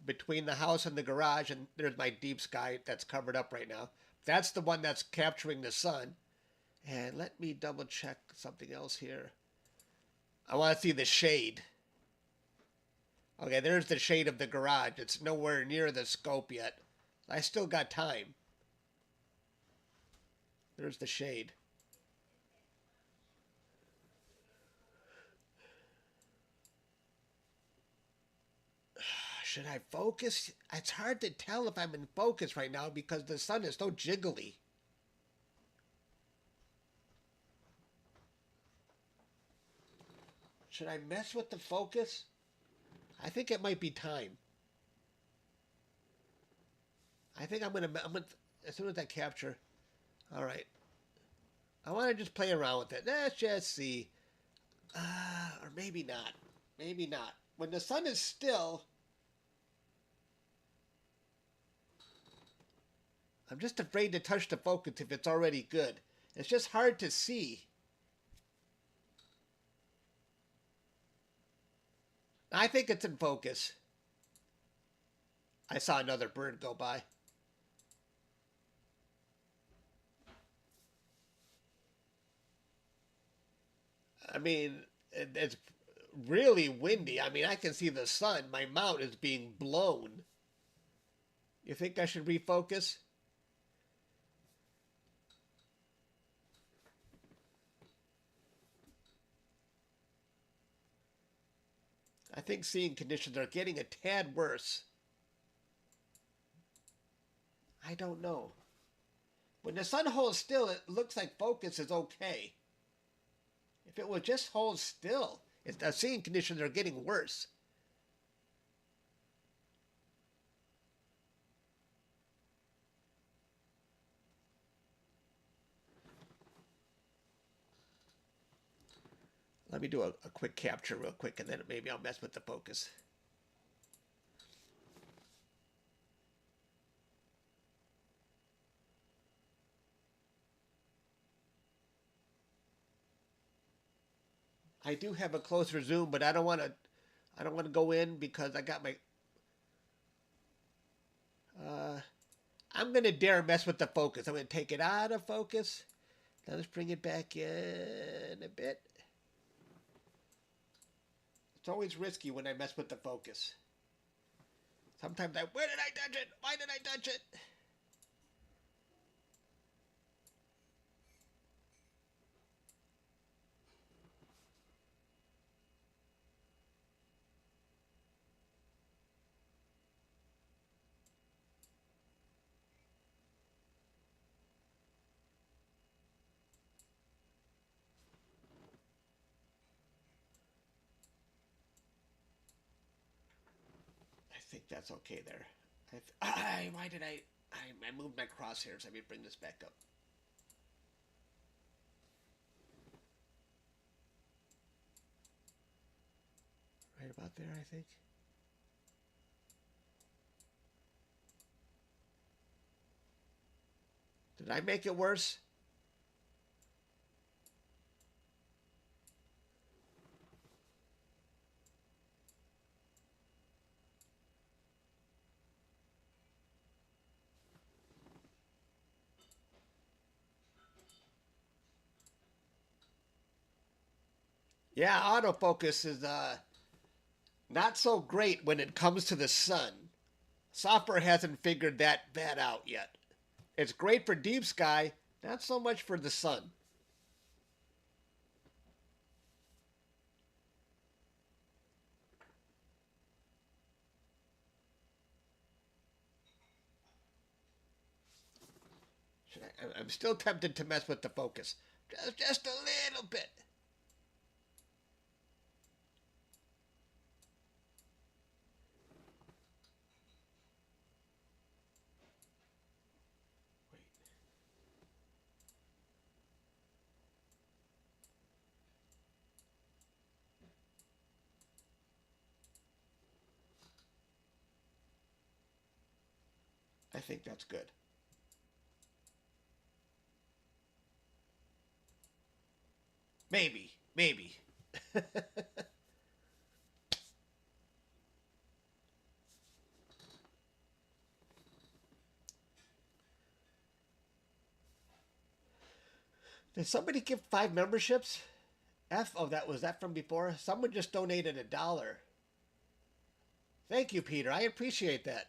between the house and the garage, and there's my deep sky that's covered up right now. That's the one that's capturing the sun. And let me double check something else here. I want to see the shade. Okay, there's the shade of the garage. It's nowhere near the scope yet. I still got time. There's the shade. Should I focus? It's hard to tell if I'm in focus right now because the sun is so jiggly. Should I mess with the focus? I think it might be time. I think I'm gonna as soon as I capture. All right. I want to just play around with it. Let's just see. Or maybe not. Maybe not. When the sun is still, I'm just afraid to touch the focus if it's already good. It's just hard to see. I think it's in focus. I saw another bird go by. I mean, it's really windy. I mean, I can see the sun. My mount is being blown. You think I should refocus? I think seeing conditions are getting a tad worse. I don't know. When the sun holds still, it looks like focus is okay. If it would just hold still, the seeing conditions are getting worse. Let me do a quick capture real quick, and then maybe I'll mess with the focus. I do have a closer zoom, but I don't want to. I don't want to go in because I got my. I'm gonna dare mess with the focus. I'm gonna take it out of focus. Now let's bring it back in a bit. It's always risky when I mess with the focus. Sometimes where did I touch it? Why did I touch it? I think that's okay there. Why did I moved my crosshairs. Let me bring this back up. Right about there, I think. Did I make it worse? Yeah, autofocus is not so great when it comes to the sun. Software hasn't figured that out yet. It's great for deep sky, not so much for the sun. I'm still tempted to mess with the focus. Just a little bit. I think that's good. Maybe. Did somebody give 5 memberships? Oh, was that from before? Someone just donated $1. Thank you, Peter. I appreciate that.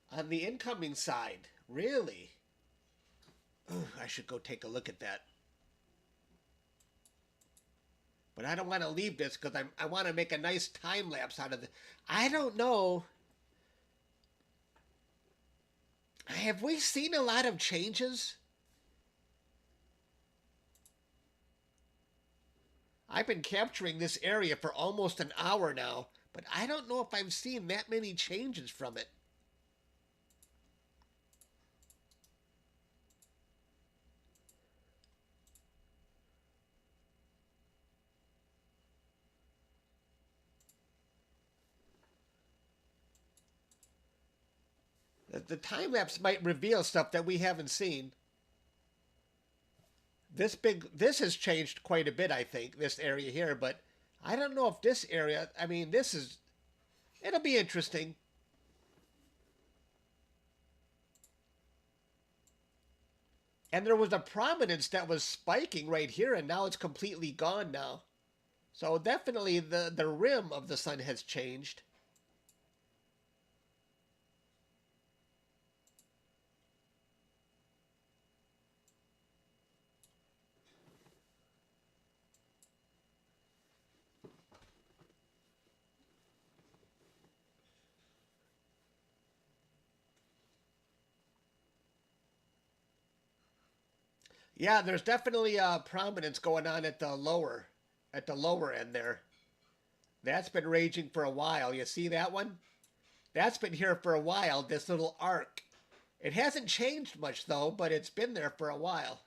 On the incoming side, really? Ooh, I should go take a look at that. But I don't want to leave this because I want to make a nice time lapse out of it. I don't know. Have we seen a lot of changes? I've been capturing this area for almost an hour now, but I don't know if I've seen that many changes from it. The time lapse might reveal stuff that we haven't seen. This has changed quite a bit, I think, this area here, but I don't know if this area, I mean, it'll be interesting. And there was a prominence that was spiking right here, and now it's completely gone now. So definitely the rim of the sun has changed. Yeah, there's definitely a prominence going on at the lower end there. That's been raging for a while. You see that one? That's been here for a while, this little arc. It hasn't changed much though, but it's been there for a while.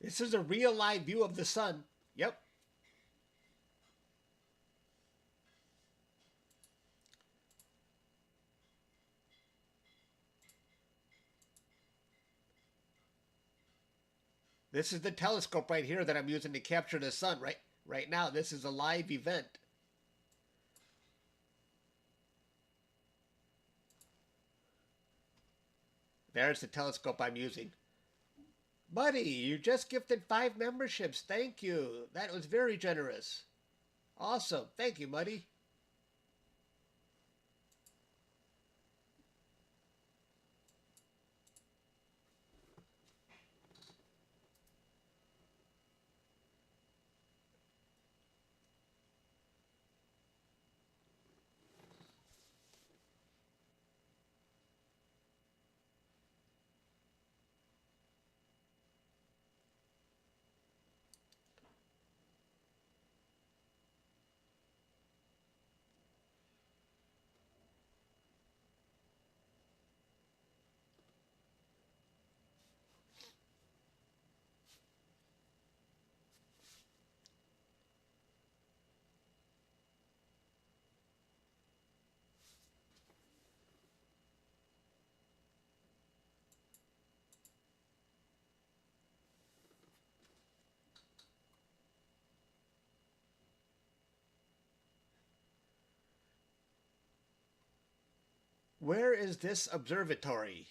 This is a real live view of the sun. Yep. This is the telescope right here that I'm using to capture the sun right now. This is a live event. There's the telescope I'm using. Buddy, you just gifted 5 memberships. Thank you. That was very generous. Awesome. Thank you, Muddy. Where is this observatory?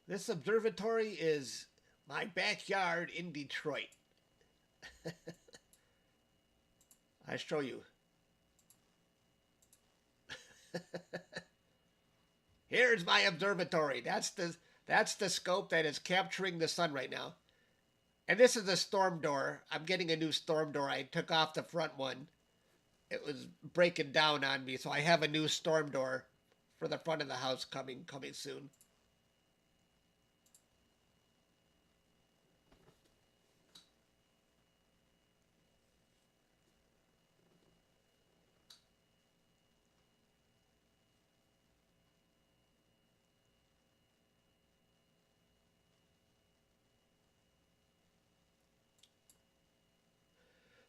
This observatory is my backyard in Detroit. I show you. Here's my observatory. That's the scope that is capturing the sun right now. And this is the storm door. I'm getting a new storm door. I took off the front one. It was breaking down on me, so I have a new storm door for the front of the house coming soon.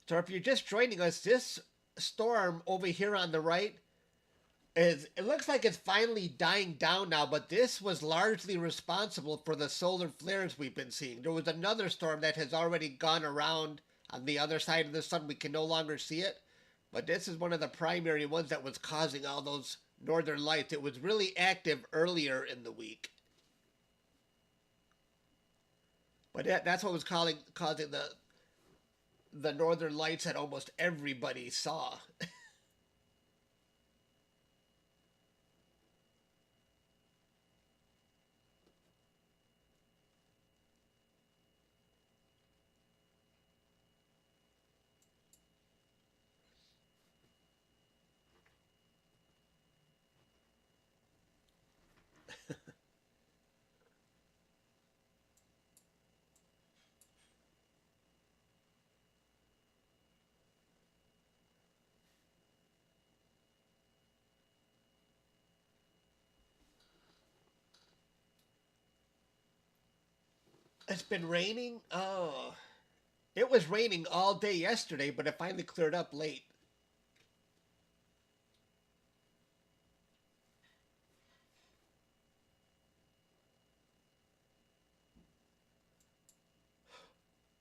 So if you're just joining us, this storm over here on the right it looks like it's finally dying down now, but this was largely responsible for the solar flares we've been seeing. There was another storm that has already gone around on the other side of the sun. We can no longer see it, but this is one of the primary ones that was causing all those northern lights. It was really active earlier in the week. But that's what was causing the northern lights that almost everybody saw. It's been raining? Oh. It was raining all day yesterday, but it finally cleared up late.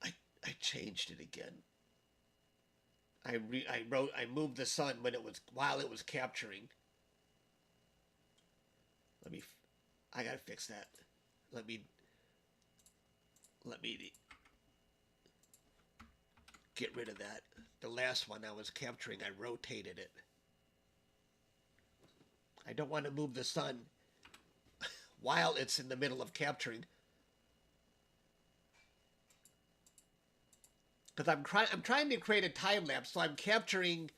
I changed it again. I moved the sun while it was capturing. I gotta fix that. Let me get rid of that. The last one I was capturing, I rotated it. I don't want to move the sun while it's in the middle of capturing. Because I'm trying to create a time lapse, so I'm capturing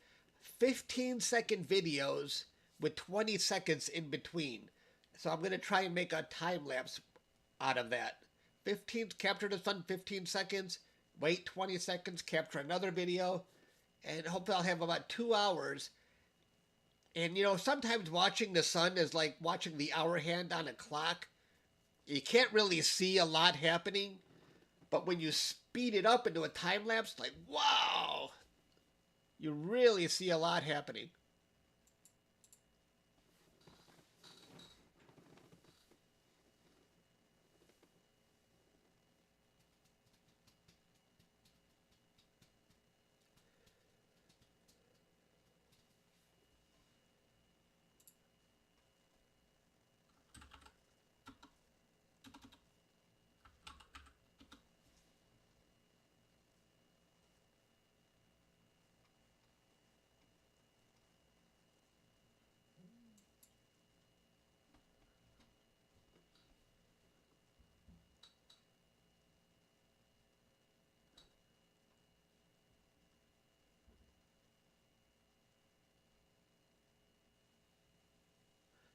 15-second videos with 20 seconds in between. So I'm going to try and make a time lapse out of that. Capture the sun 15 seconds, wait 20 seconds, capture another video, and hopefully I'll have about 2 hours. And you know, sometimes watching the sun is like watching the hour hand on a clock. You can't really see a lot happening, but when you speed it up into a time lapse, like, wow, you really see a lot happening.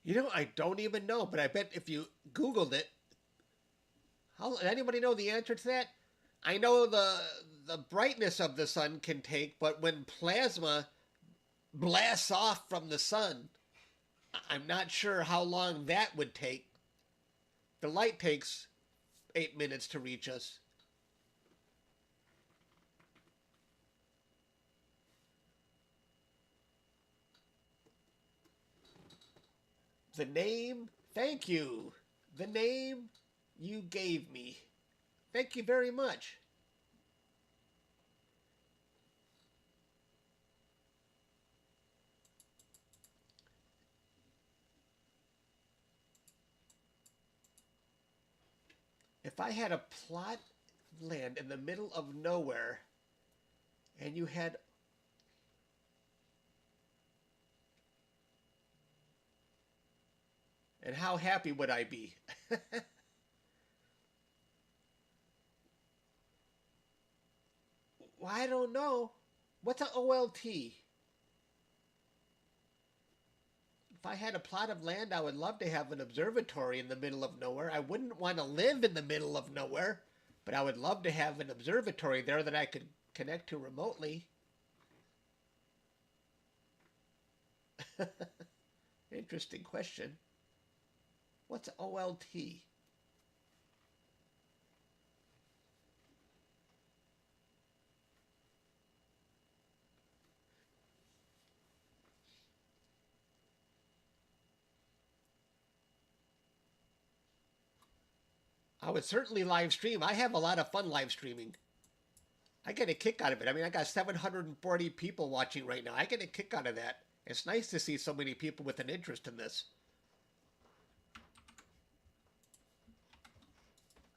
You know, I don't even know, but I bet if you Googled it, anybody know the answer to that? I know the brightness of the sun can take, but when plasma blasts off from the sun, I'm not sure how long that would take. The light takes 8 minutes to reach us. The name, thank you. The name you gave me. Thank you very much. If I had a plot of land in the middle of nowhere and you had And how happy would I be? Well, I don't know. What's an OLT? If I had a plot of land, I would love to have an observatory in the middle of nowhere. I wouldn't want to live in the middle of nowhere, but I would love to have an observatory there that I could connect to remotely. Interesting question. What's OLT? I would certainly live stream. I have a lot of fun live streaming. I get a kick out of it. I mean, I got 740 people watching right now. I get a kick out of that. It's nice to see so many people with an interest in this.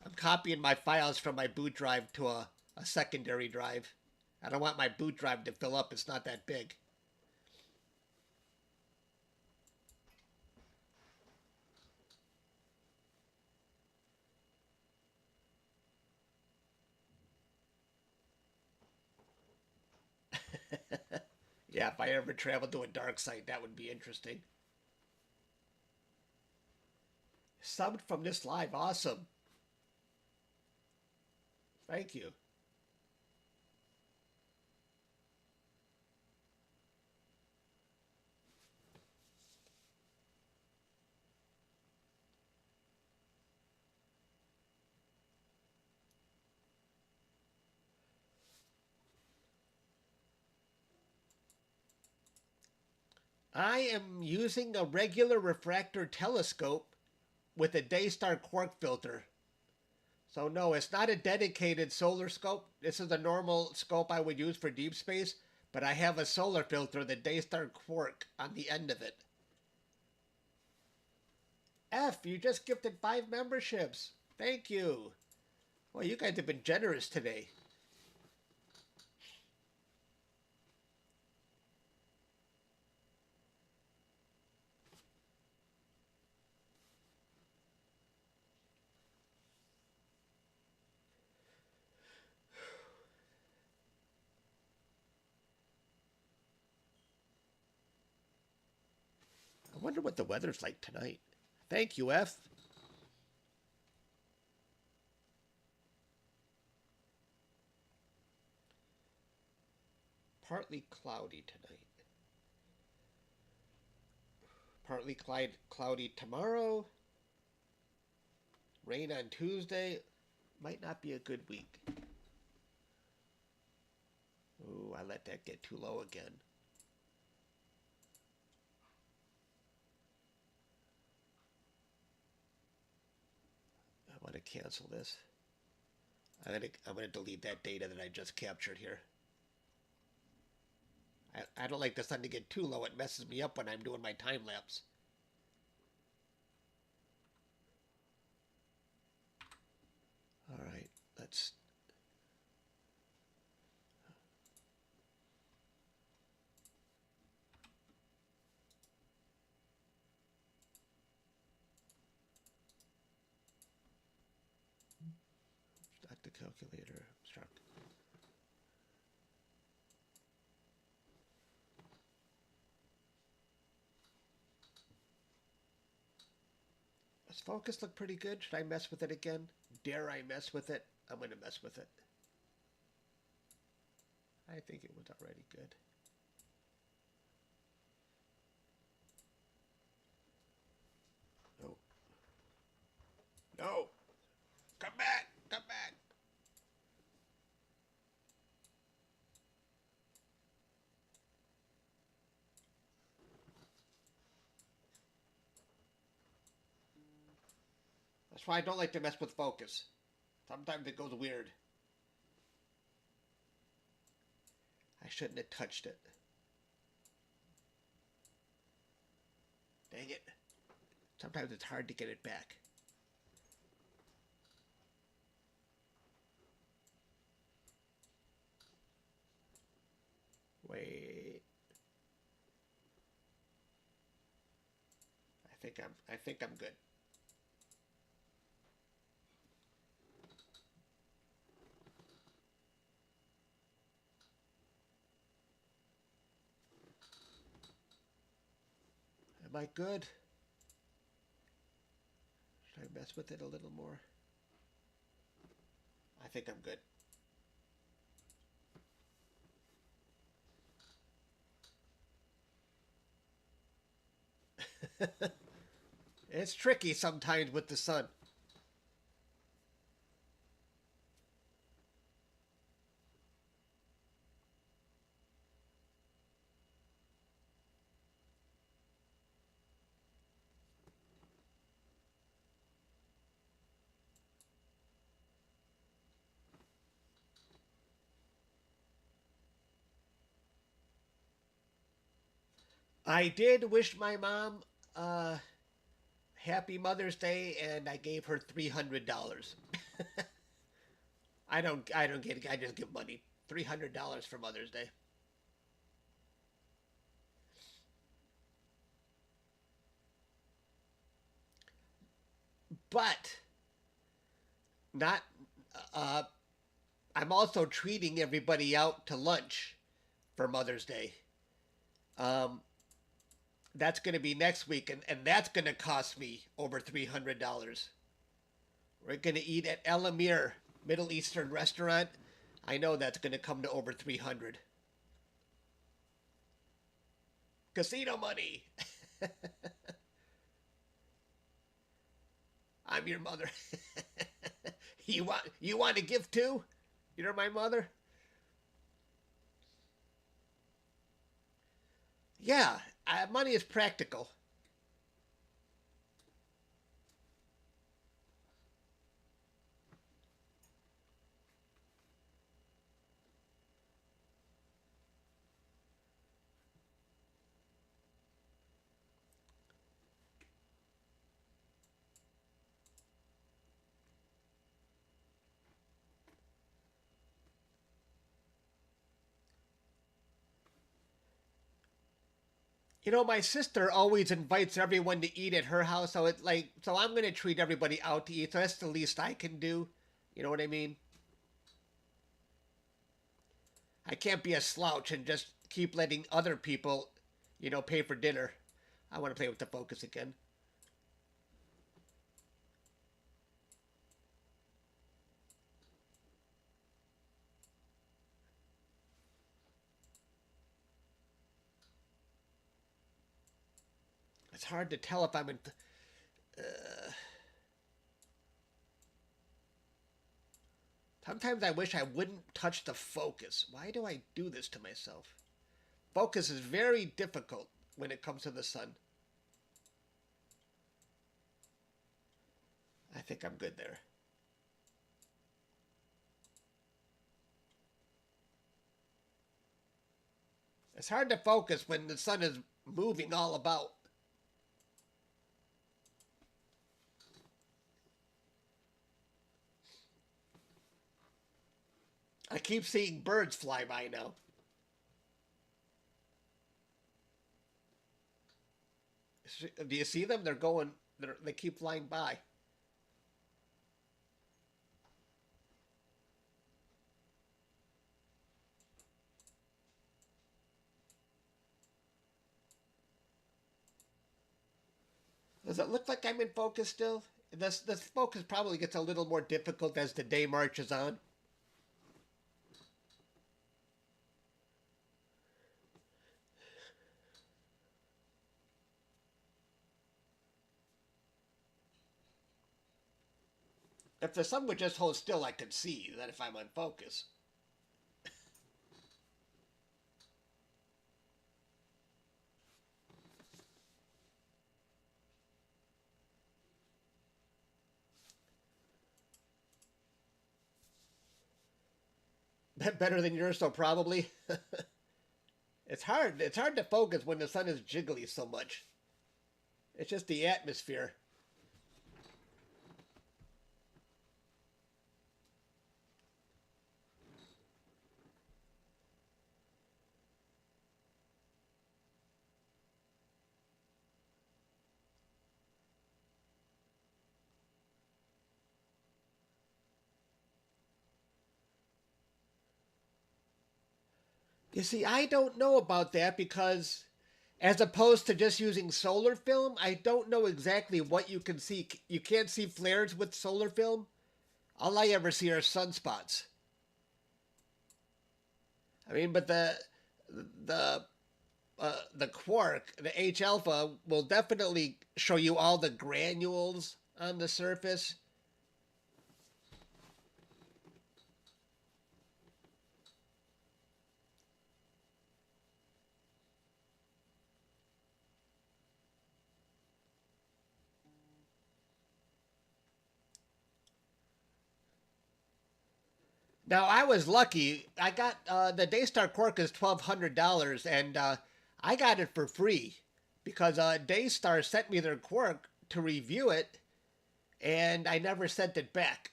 I'm copying my files from my boot drive to a secondary drive. I don't want my boot drive to fill up. It's not that big. Yeah, if I ever travel to a dark site, that would be interesting. Subbed from this live. Awesome. Thank you. I am using a regular refractor telescope with a DayStar Quark filter. So no, it's not a dedicated solar scope. This is a normal scope I would use for deep space, but I have a solar filter, the DayStar Quark, on the end of it. F, you just gifted 5 memberships. Thank you. Well, you guys have been generous today. I wonder what the weather's like tonight. Thank you, F. Partly cloudy tonight. Partly cloudy tomorrow. Rain on Tuesday. Might not be a good week. Ooh, I let that get too low again. I want to cancel this. I'm gonna delete that data that I just captured here. I don't like the sun to get too low. It messes me up when I'm doing my time lapse. All right, let's. Start the calculator. Start. Does focus look pretty good? Should I mess with it again? Dare I mess with it? I'm going to mess with it. I think it was already good. No. No! Come back! Come back! That's why I don't like to mess with focus. Sometimes it goes weird. I shouldn't have touched it. Dang it. Sometimes it's hard to get it back. Wait. I I think I'm good. Am I good? Should I mess with it a little more? I think I'm good. It's tricky sometimes with the sun. I did wish my mom uh, happy Mother's Day, and I gave her $300. I don't get it. I just give money. $300 for Mother's Day. But not. Uh, I'm also treating everybody out to lunch for Mother's Day. Um, that's going to be next week, and that's going to cost me over $300. We're going to eat at El Amir Middle Eastern restaurant. I know that's going to come to over 300. Casino money. I'm your mother. You want a gift too? You're my mother? Yeah, money is practical. My sister always invites everyone to eat at her house, so I'm gonna treat everybody out to eat. So that's the least I can do. You know what I mean? I can't be a slouch and just keep letting other people, pay for dinner. I want to play with the focus again. It's hard to tell if I'm in. Sometimes I wish I wouldn't touch the focus. Why do I do this to myself? Focus is very difficult when it comes to the sun. I think I'm good there. It's hard to focus when the sun is moving all about. I keep seeing birds fly by now. Do you see them? They keep flying by. Does it look like I'm in focus still? This focus probably gets a little more difficult as the day marches on. If the sun would just hold still, I could see that if I'm on focus. Better than yours, so probably. It's hard. It's hard to focus when the sun is jiggly so much. It's just the atmosphere. You see, I don't know about that because as opposed to just using solar film, I don't know exactly what you can see. You can't see flares with solar film. All I ever see are sunspots. I mean, but the the quark, the H alpha, will definitely show you all the granules on the surface. Now I was lucky. I got the DayStar Quark is $1,200, and I got it for free because DayStar sent me their Quark to review it, and I never sent it back.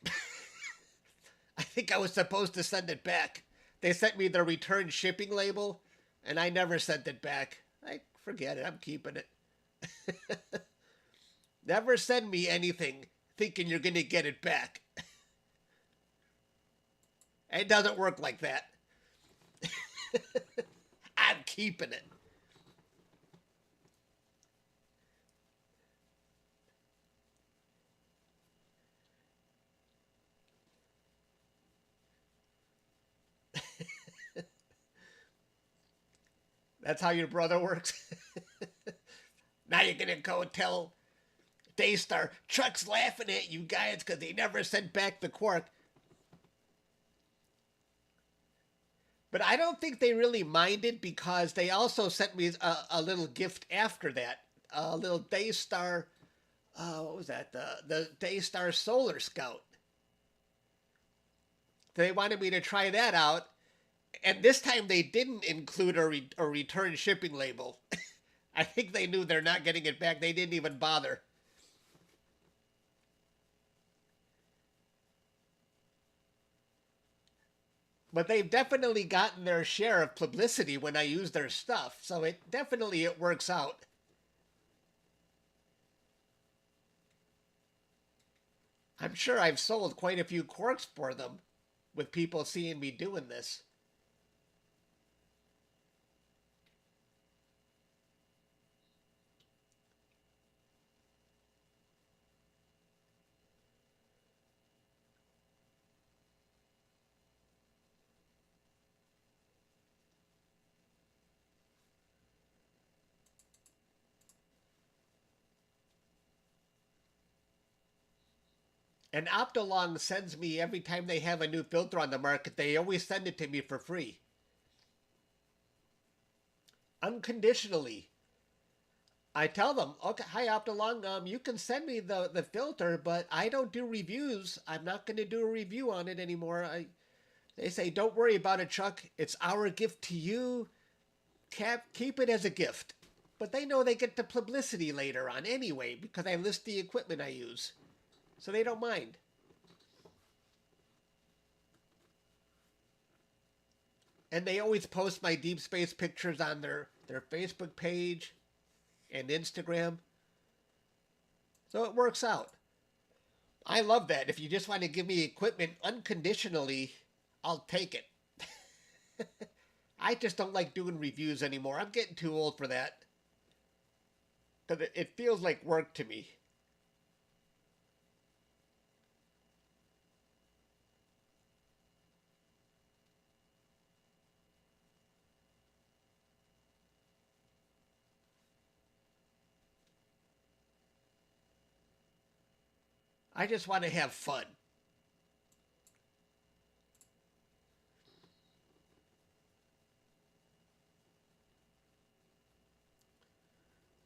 I think I was supposed to send it back. They sent me the return shipping label, and I never sent it back. I forget it. I'm keeping it. Never send me anything thinking you're gonna get it back. It doesn't work like that. I'm keeping it. That's how your brother works. Now you're gonna go tell Daystar Chuck's laughing at you guys because they never sent back the Quark. But I don't think they really minded because they also sent me a little gift after that. A little Daystar, what was that? The Daystar Solar Scout. They wanted me to try that out. And this time they didn't include a return shipping label. I think they knew they're not getting it back. They didn't even bother. But they've definitely gotten their share of publicity when I use their stuff. So it works out. I'm sure I've sold quite a few quarks for them with people seeing me doing this. And Optolong sends me every time they have a new filter on the market, they always send it to me for free. Unconditionally. I tell them, okay, hi Optolong, you can send me the filter, but I don't do reviews. I'm not going to do a review on it anymore. They say, don't worry about it, Chuck. It's our gift to you. Keep it as a gift. But they know they get the publicity later on anyway because I list the equipment I use. So they don't mind. And they always post my deep space pictures on their Facebook page and Instagram. So it works out. I love that. If you just want to give me equipment unconditionally, I'll take it. I just don't like doing reviews anymore. I'm getting too old for that. Because it feels like work to me. I just want to have fun.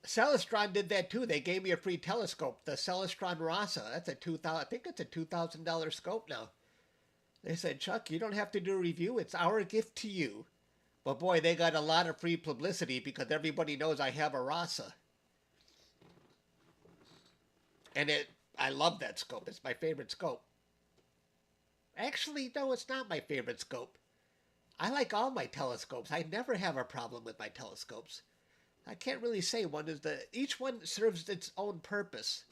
Celestron did that too. They gave me a free telescope, the Celestron Rasa. That's a 2000. I think it's a $2,000 scope now. They said, Chuck, you don't have to do a review. It's our gift to you. But boy, they got a lot of free publicity because everybody knows I have a Rasa. And I love that scope. It's my favorite scope. Actually, no, it's not my favorite scope. I like all my telescopes. I never have a problem with my telescopes. I can't really say one is the. Each one serves its own purpose.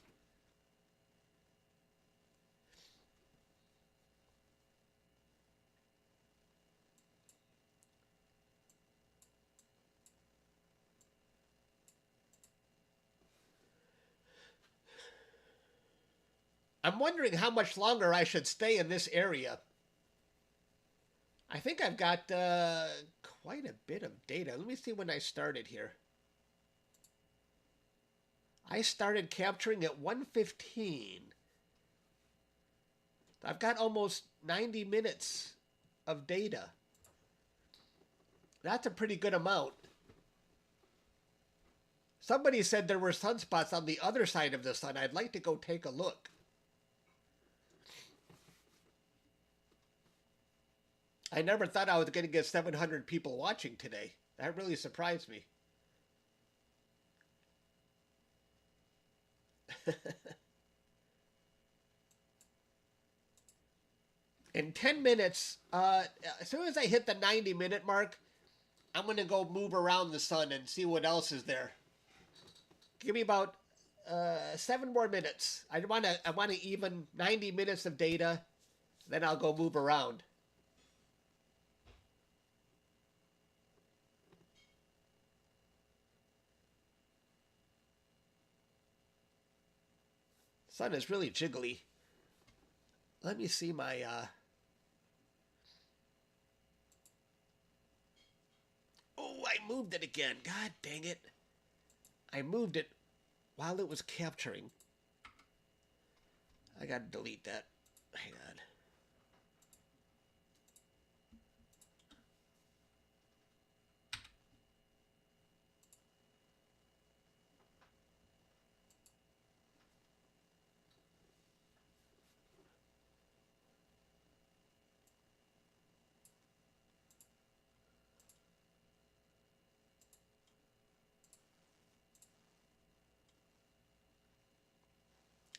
I'm wondering how much longer I should stay in this area. I think I've got quite a bit of data. Let me see when I started here. I started capturing at 1:15. I've got almost 90 minutes of data. That's a pretty good amount. Somebody said there were sunspots on the other side of the sun. I'd like to go take a look. I never thought I was going to get 700 people watching today. That really surprised me. In 10 minutes, as soon as I hit the 90-minute mark, I'm going to go move around the sun and see what else is there. Give me about 7 more minutes. I want to even 90 minutes of data, then I'll go move around. Sun is really jiggly. Let me see my oh, I moved it again. God dang it. I moved it while it was capturing. I gotta delete that. Hang on.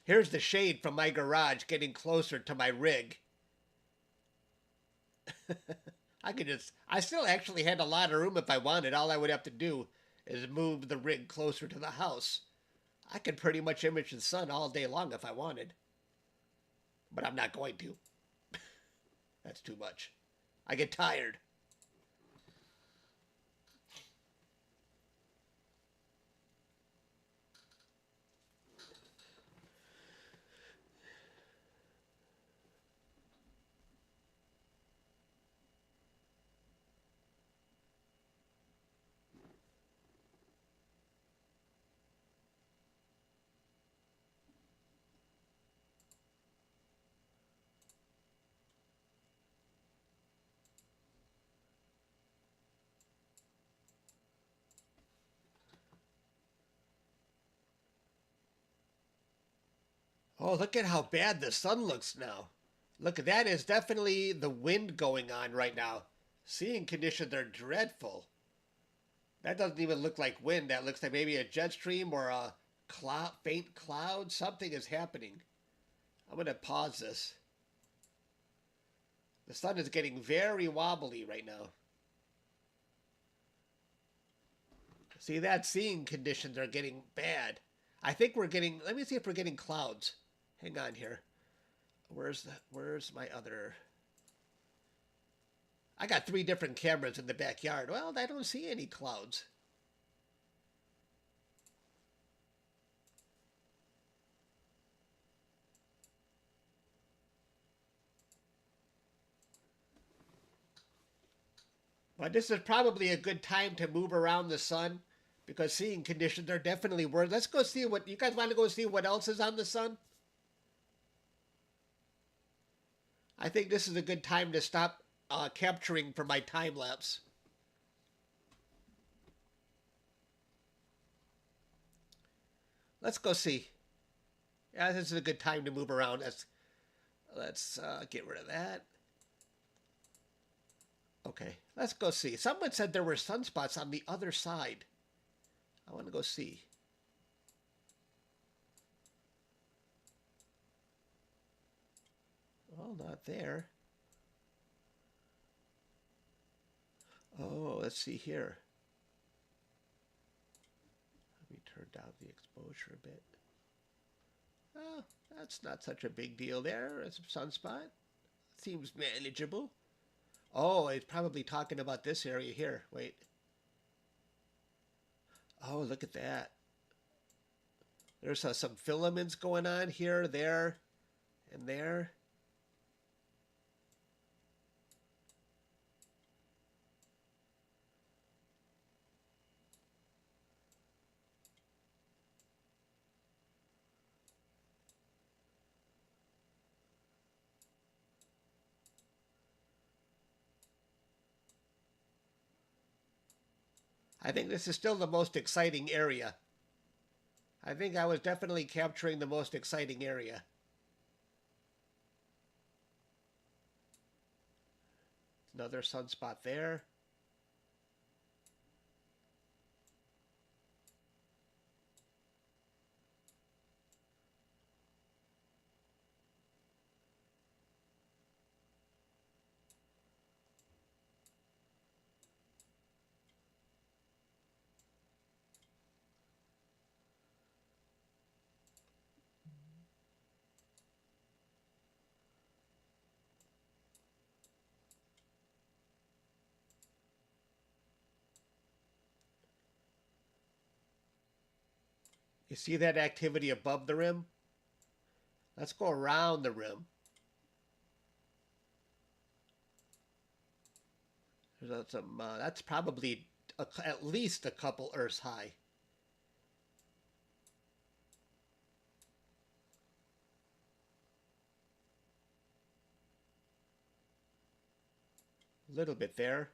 Here's the shade from my garage getting closer to my rig. I still actually had a lot of room if I wanted. All I would have to do is move the rig closer to the house. I could pretty much image the sun all day long if I wanted. But I'm not going to. That's too much. I get tired. Oh, look at how bad the sun looks now. Look, that is definitely the wind going on right now. Seeing conditions are dreadful. That doesn't even look like wind. That looks like maybe a jet stream or a faint cloud. Something is happening. I'm going to pause this. The sun is getting very wobbly right now. See, that seeing conditions are getting bad. I think we're getting, let me see if we're getting clouds. Hang on here. Where's my other? I got 3 different cameras in the backyard. Well, I don't see any clouds. But this is probably a good time to move around the sun because seeing conditions are definitely worse. Let's go see what, you guys want to go see what else is on the sun? I think this is a good time to stop capturing for my time lapse. Let's go see. Yeah, this is a good time to move around. Let's get rid of that. Okay, let's go see. Someone said there were sunspots on the other side. I want to go see. Well, not there. Oh, let's see here. Let me turn down the exposure a bit. Oh, that's not such a big deal there. It's a sunspot. Seems manageable. Oh, it's probably talking about this area here. Wait. Oh, look at that. There's some filaments going on here, there. And there. I think this is still the most exciting area. I think I was definitely capturing the most exciting area. Another sunspot there. You see that activity above the rim? Let's go around the rim. That's probably at least a couple Earths high. A little bit there.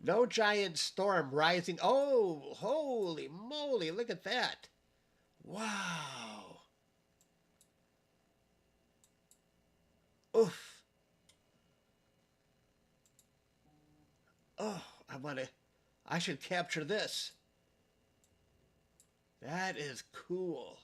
No giant storm rising. Oh, holy moly, look at that. Wow. Oof. Oh, I should capture this. That is cool.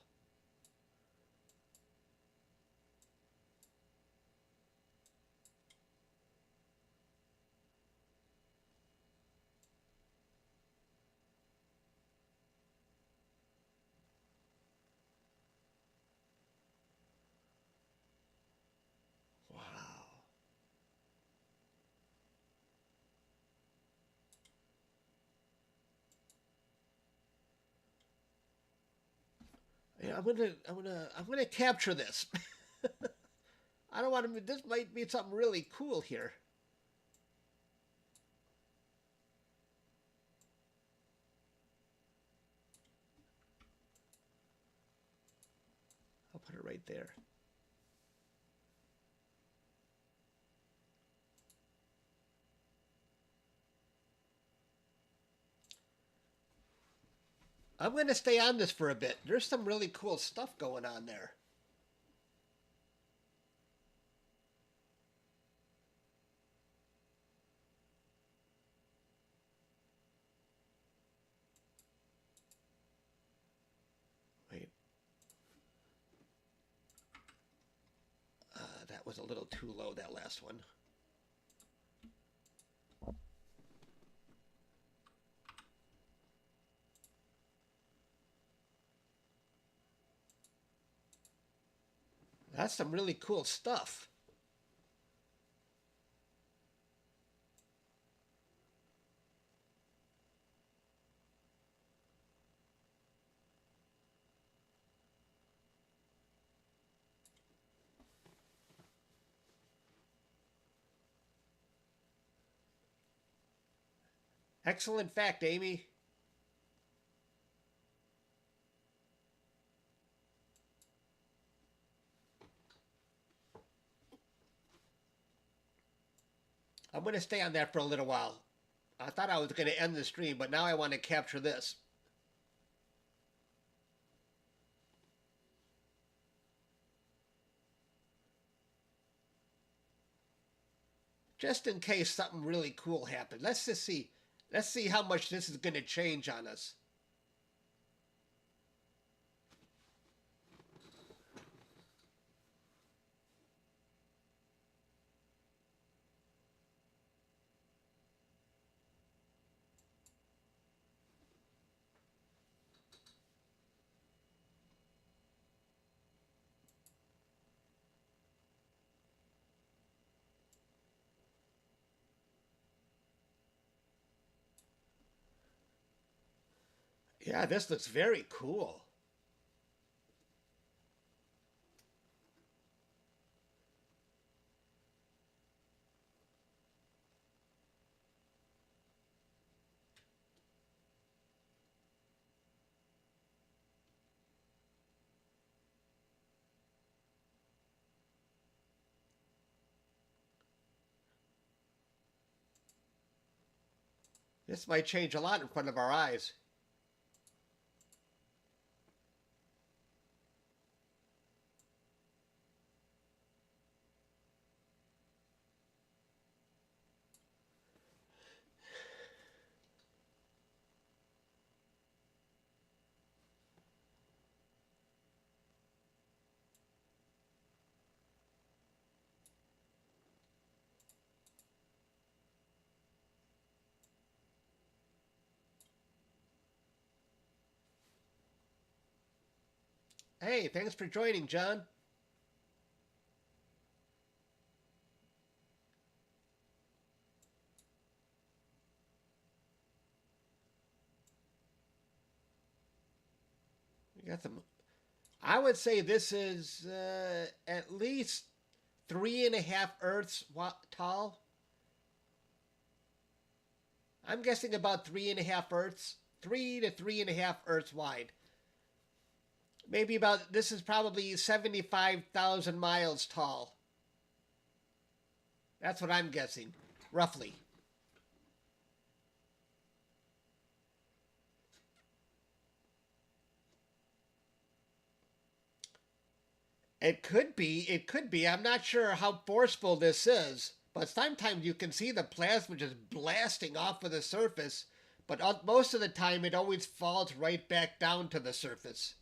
Wow. Yeah, I'm gonna capture this. I don't want to. This might be something really cool here. I'll put it right there. I'm going to stay on this for a bit. There's some really cool stuff going on there. Wait. That was a little too low, that last one. That's some really cool stuff. Excellent fact, Amy. I'm going to stay on that for a little while. I thought I was going to end the stream, but now I want to capture this. Just in case something really cool happens. Let's just see. Let's see how much this is going to change on us. Yeah, this looks very cool. This might change a lot in front of our eyes. Hey, thanks for joining, John. We got some. I would say this is at least 3.5 Earths tall. I'm guessing about 3.5 Earths, 3 to 3.5 Earths wide. Maybe about, this is probably 75,000 miles tall. That's what I'm guessing, roughly. It could be. It could be. I'm not sure how forceful this is, but sometimes you can see the plasma just blasting off of the surface, but most of the time it always falls right back down to the surface.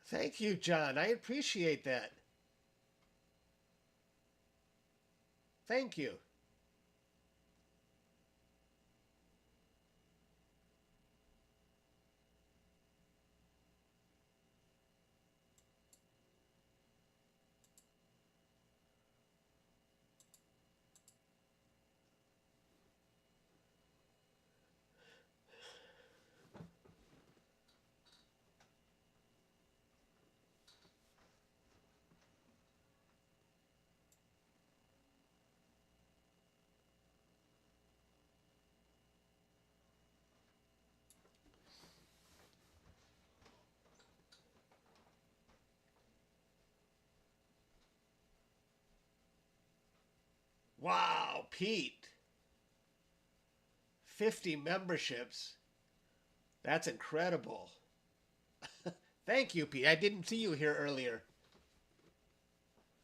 Thank you, John. I appreciate that. Thank you. Wow, Pete. 50 memberships. That's incredible. Thank you, Pete. I didn't see you here earlier.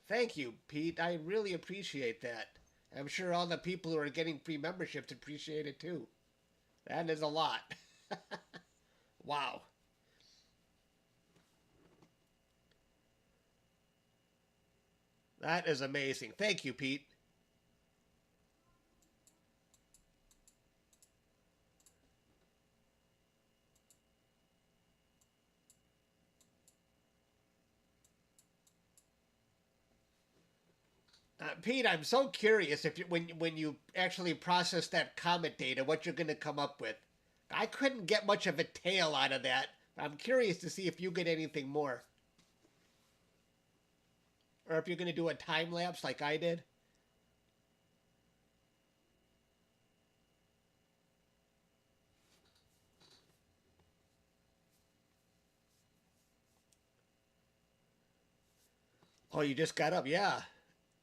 Thank you, Pete. I really appreciate that. I'm sure all the people who are getting free memberships appreciate it too. That is a lot. Wow. That is amazing. Thank you, Pete. Pete, I'm so curious if when you actually process that comet data, what you're going to come up with. I couldn't get much of a tail out of that. I'm curious to see if you get anything more, or if you're going to do a time lapse like I did. Oh, you just got up. Yeah,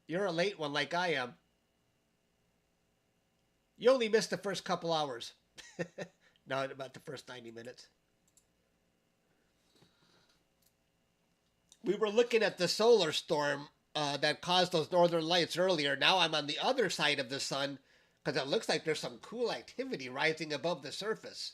you're a late one like I am. You only missed the first couple hours. No, about the first 90 minutes. We were looking at the solar storm that caused those northern lights earlier. Now I'm on the other side of the sun because it looks like there's some cool activity rising above the surface.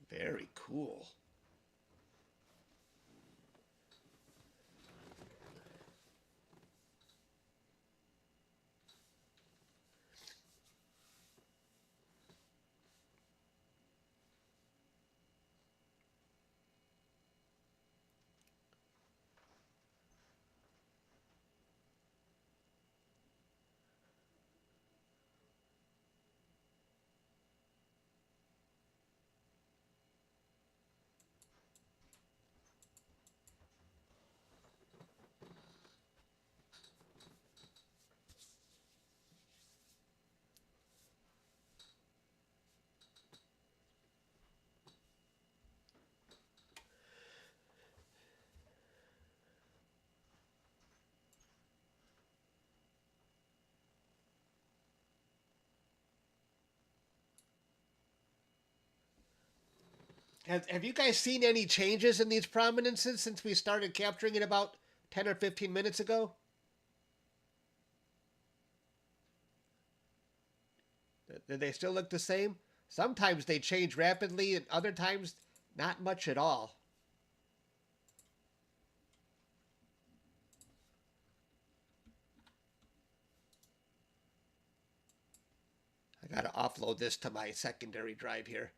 Very cool. Have you guys seen any changes in these prominences since we started capturing it about 10 or 15 minutes ago? Do they still look the same? Sometimes they change rapidly, and other times not much at all. I gotta offload this to my secondary drive here.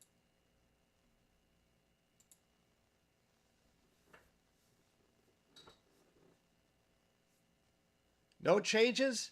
No changes?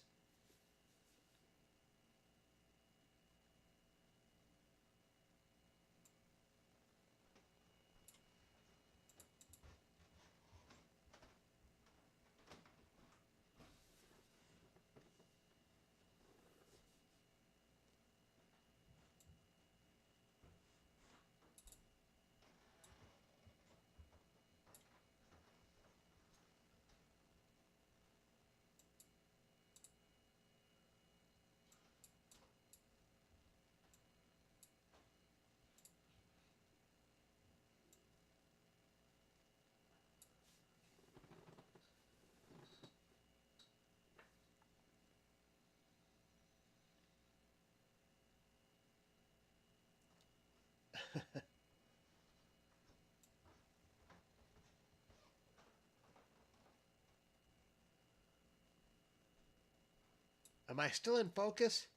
Am I still in focus?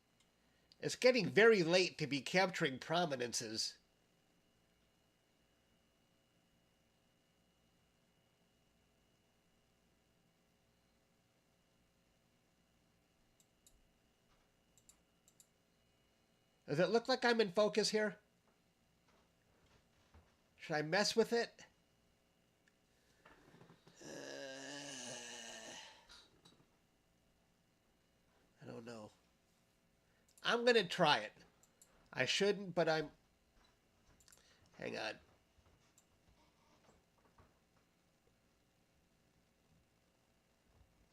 It's getting very late to be capturing prominences. Does it look like I'm in focus here? Should I mess with it? I don't know. I'm going to try it. I shouldn't, but I'm... Hang on.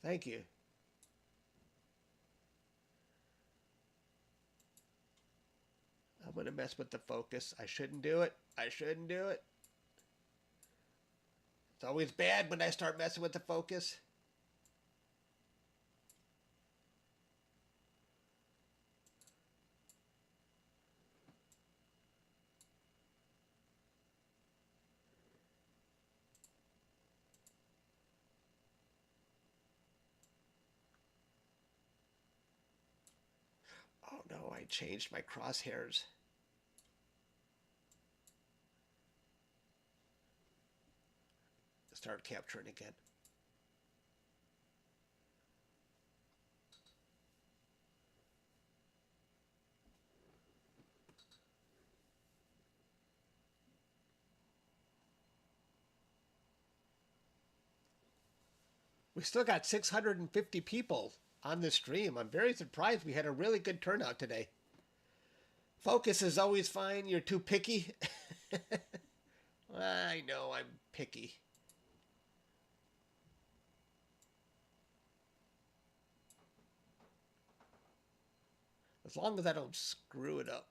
Thank you. I'm going to mess with the focus. I shouldn't do it. I shouldn't do it. It's always bad when I start messing with the focus. Oh no, I changed my crosshairs. Start capturing again. We still got 650 people on this stream. I'm very surprised we had a really good turnout today. Focus is always fine. You're too picky. I know I'm picky. The As long as I don't screw it up.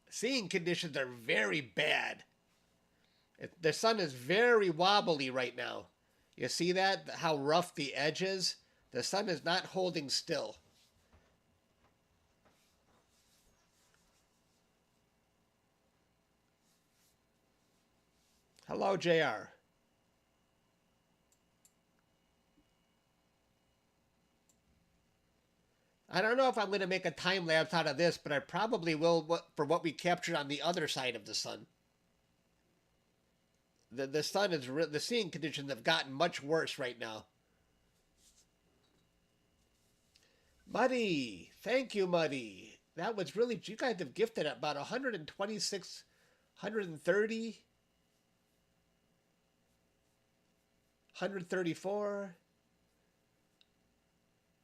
Seeing conditions are very bad. The sun is very wobbly right now. You see that? How rough the edge is? The sun is not holding still. Hello, JR. I don't know if I'm going to make a time lapse out of this, but I probably will for what we captured on the other side of the sun. The sun is the seeing conditions have gotten much worse right now. Muddy, thank you, Muddy. That was really, you guys have gifted about 126, 130, 134.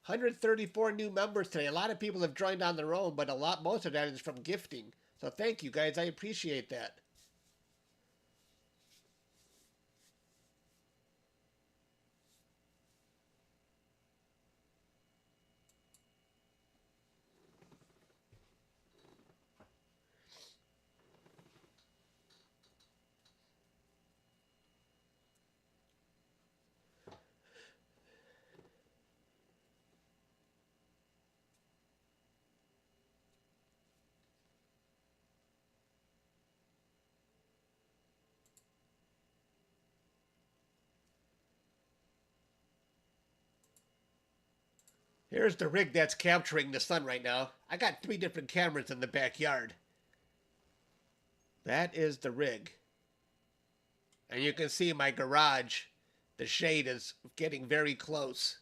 134 new members today. A lot of people have joined on their own, but most of that is from gifting. So thank you guys. I appreciate that. Here's the rig that's capturing the sun right now. I got 3 different cameras in the backyard. That is the rig. And you can see my garage. The shade is getting very close.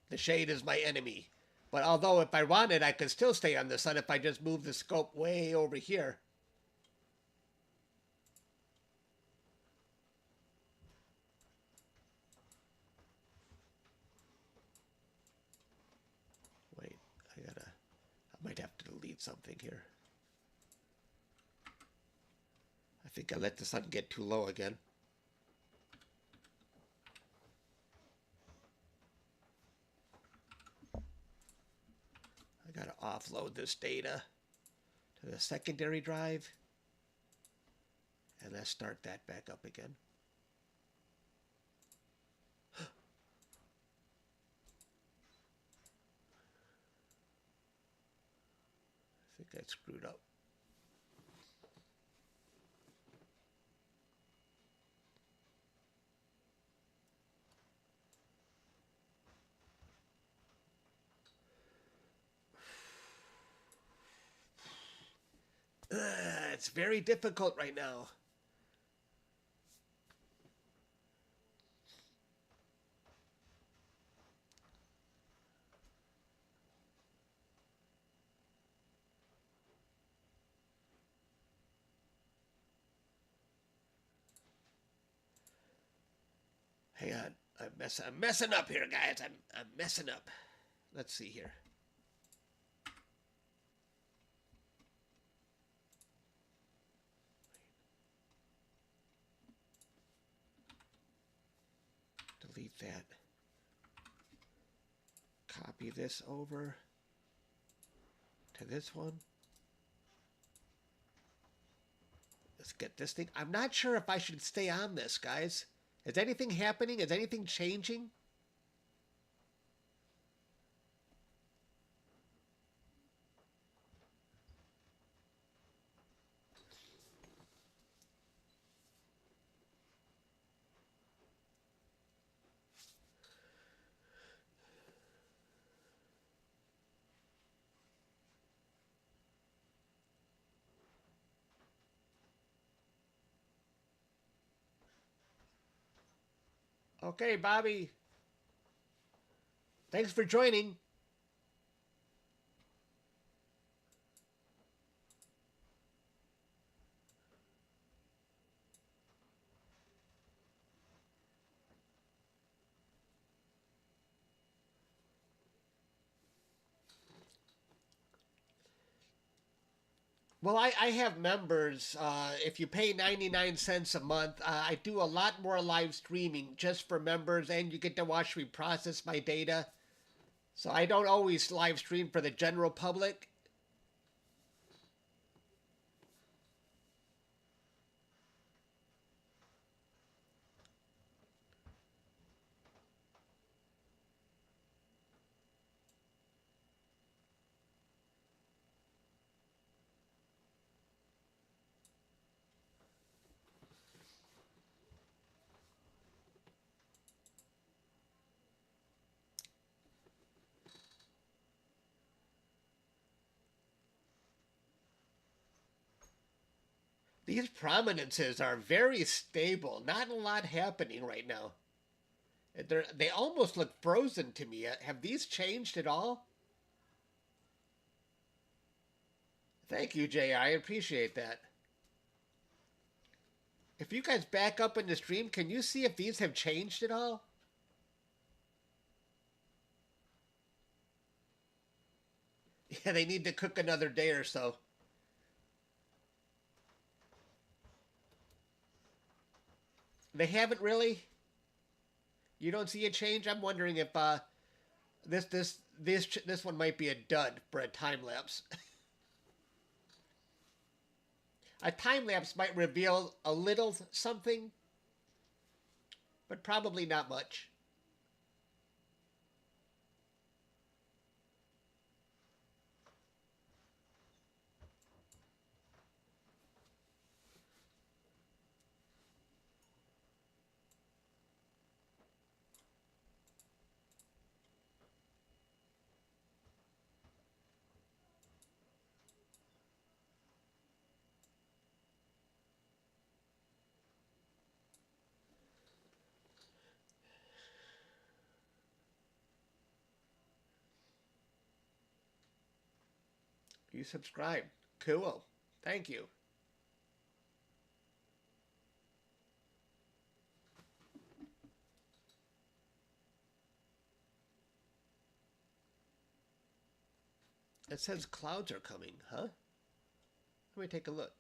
The shade is my enemy. But although if I wanted, I could still stay on the sun if I just move the scope way over here. Wait, I might have to delete something here. I think I let the sun get too low again. I gotta offload this data to the secondary drive. And let's start that back up again. I think I screwed up. It's very difficult right now. Hang on, I'm messing up here, guys. I'm messing up. Let's see here. Delete that. Copy this over to this one. Let's get this thing. I'm not sure if I should stay on this, guys. Is anything happening? Is anything changing? Okay, Bobby. Thanks for joining. Well, I have members. If you pay 99 cents a month, I do a lot more live streaming just for members, and you get to watch me process my data. So I don't always live stream for the general public. These prominences are very stable. Not a lot happening right now. They almost look frozen to me. Have these changed at all? Thank you, Jay. I appreciate that. If you guys back up in the stream, can you see if these have changed at all? Yeah, they need to cook another day or so. They haven't really. You don't see a change. I'm wondering if this one might be a dud for a time lapse. A time lapse might reveal a little something, but probably not much. You subscribe. Cool. Thank you. It says clouds are coming, huh? Let me take a look.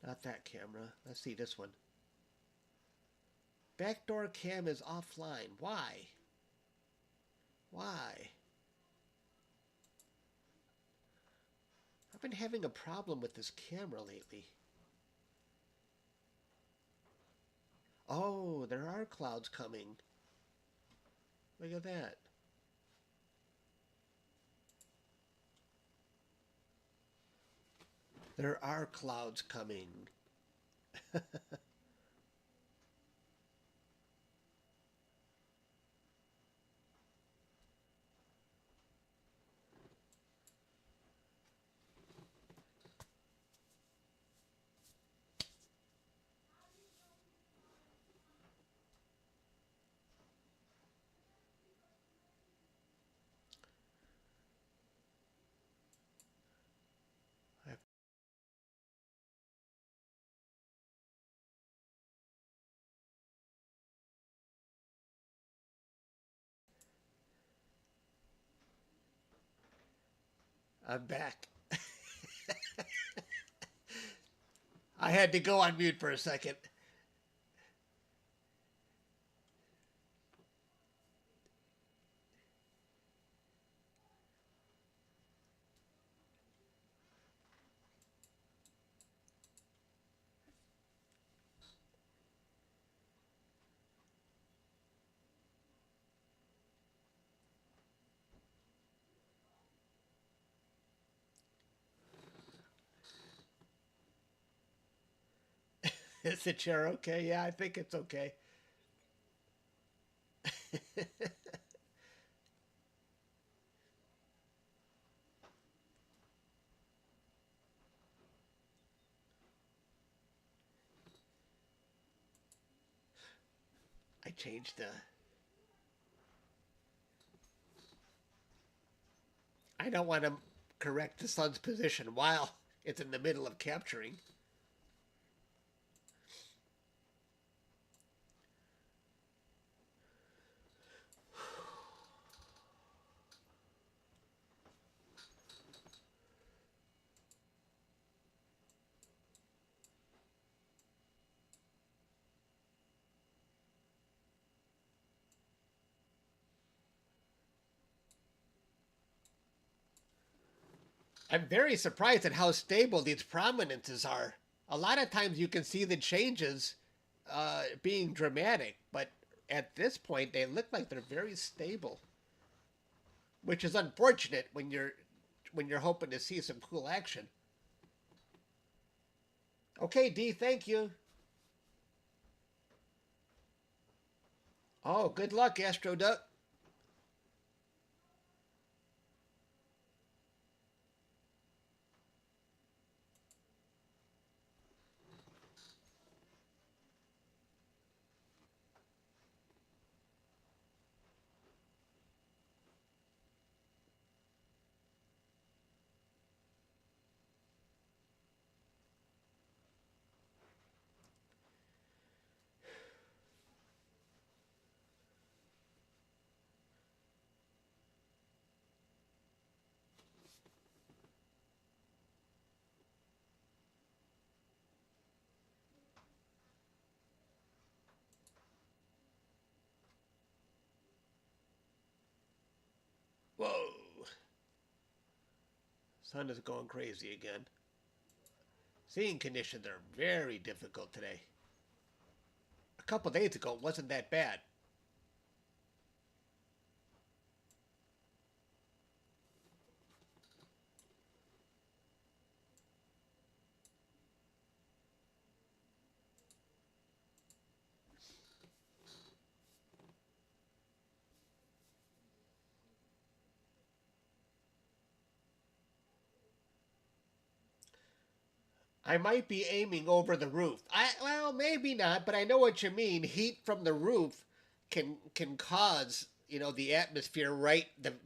Not that camera. Let's see this one. Backdoor cam is offline. Why? Why? I've been having a problem with this camera lately. Oh, there are clouds coming. Look at that. There are clouds coming. I'm back. I had to go on mute for a second. Is the chair okay? Yeah, I think it's okay. I changed the... I don't want to correct the sun's position while it's in the middle of capturing. I'm very surprised at how stable these prominences are. A lot of times you can see the changes being dramatic, but at this point they look like they're very stable, which is unfortunate when you're hoping to see some cool action. Okay, D, thank you. Oh, good luck, Astro Duck. Whoa. Sun is going crazy again. Seeing conditions are very difficult today. A couple days ago it wasn't that bad. I might be aiming over the roof. Well, maybe not, but I know what you mean. Heat from the roof can cause, the atmosphere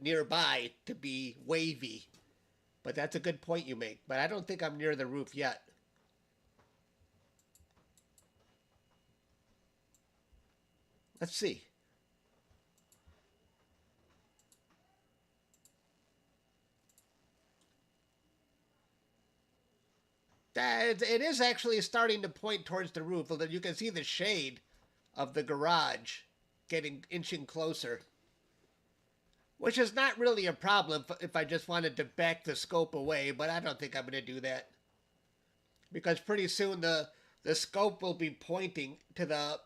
nearby to be wavy. But that's a good point you make. But I don't think I'm near the roof yet. Let's see. It is actually starting to point towards the roof. Although you can see the shade of the garage getting inching closer. Which is not really a problem if I just wanted to back the scope away, but I don't think I'm going to do that. Because pretty soon the scope will be pointing to the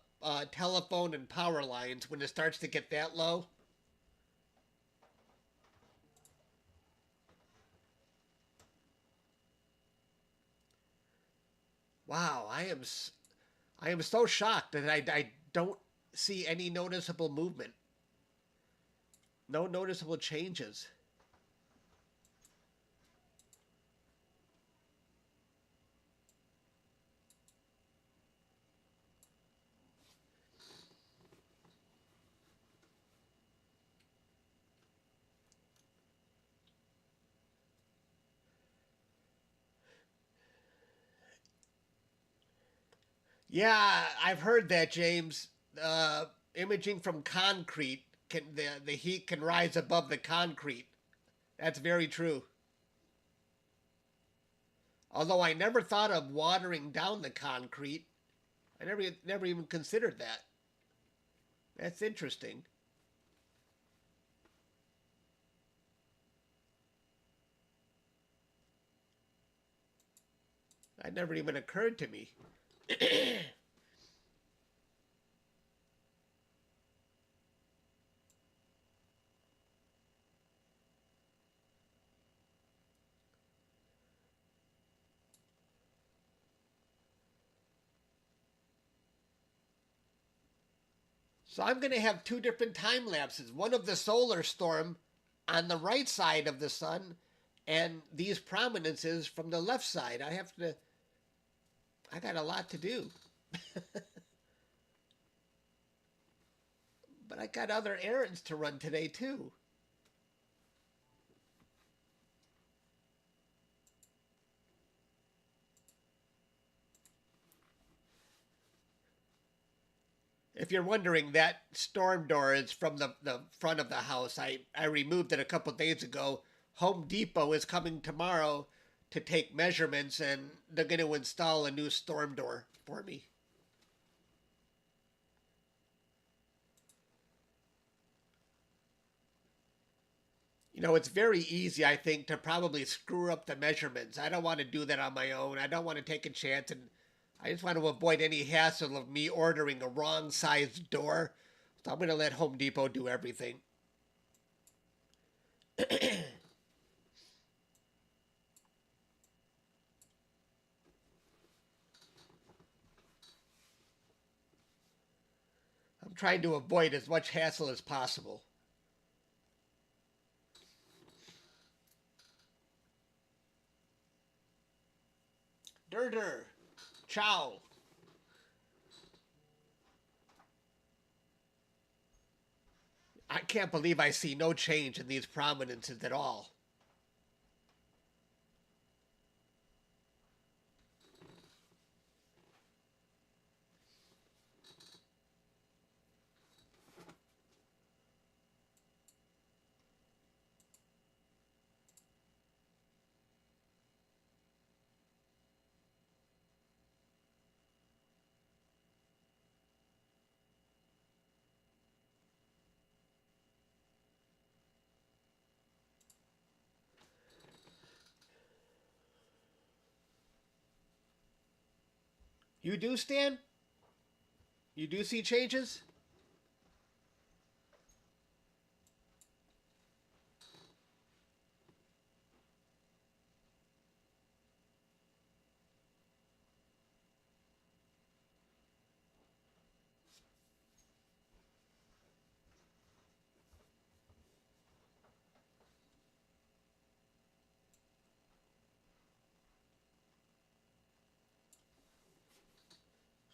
telephone and power lines when it starts to get that low. Wow, I am so shocked that I don't see any noticeable movement. No noticeable changes. Yeah, I've heard that, James. Imaging from concrete the heat can rise above the concrete. That's very true. Although I never thought of watering down the concrete. I never even considered that. That's interesting. That never even occurred to me. So I'm going to have two different time lapses. One of the solar storm on the right side of the sun and these prominences from the left side. I got a lot to do. But I got other errands to run today too. If you're wondering, that storm door is from the front of the house. I removed it a couple days ago. Home Depot is coming tomorrow to take measurements, and they're going to install a new storm door for me. You know, it's very easy, I think, to probably screw up the measurements. I don't want to do that on my own. I don't want to take a chance, and I just want to avoid any hassle of me ordering a wrong sized door. So I'm going to let Home Depot do everything. I'm trying to avoid as much hassle as possible. Durder. Ciao. I can't believe I see no change in these prominences at all. You do, Stan? You do see changes?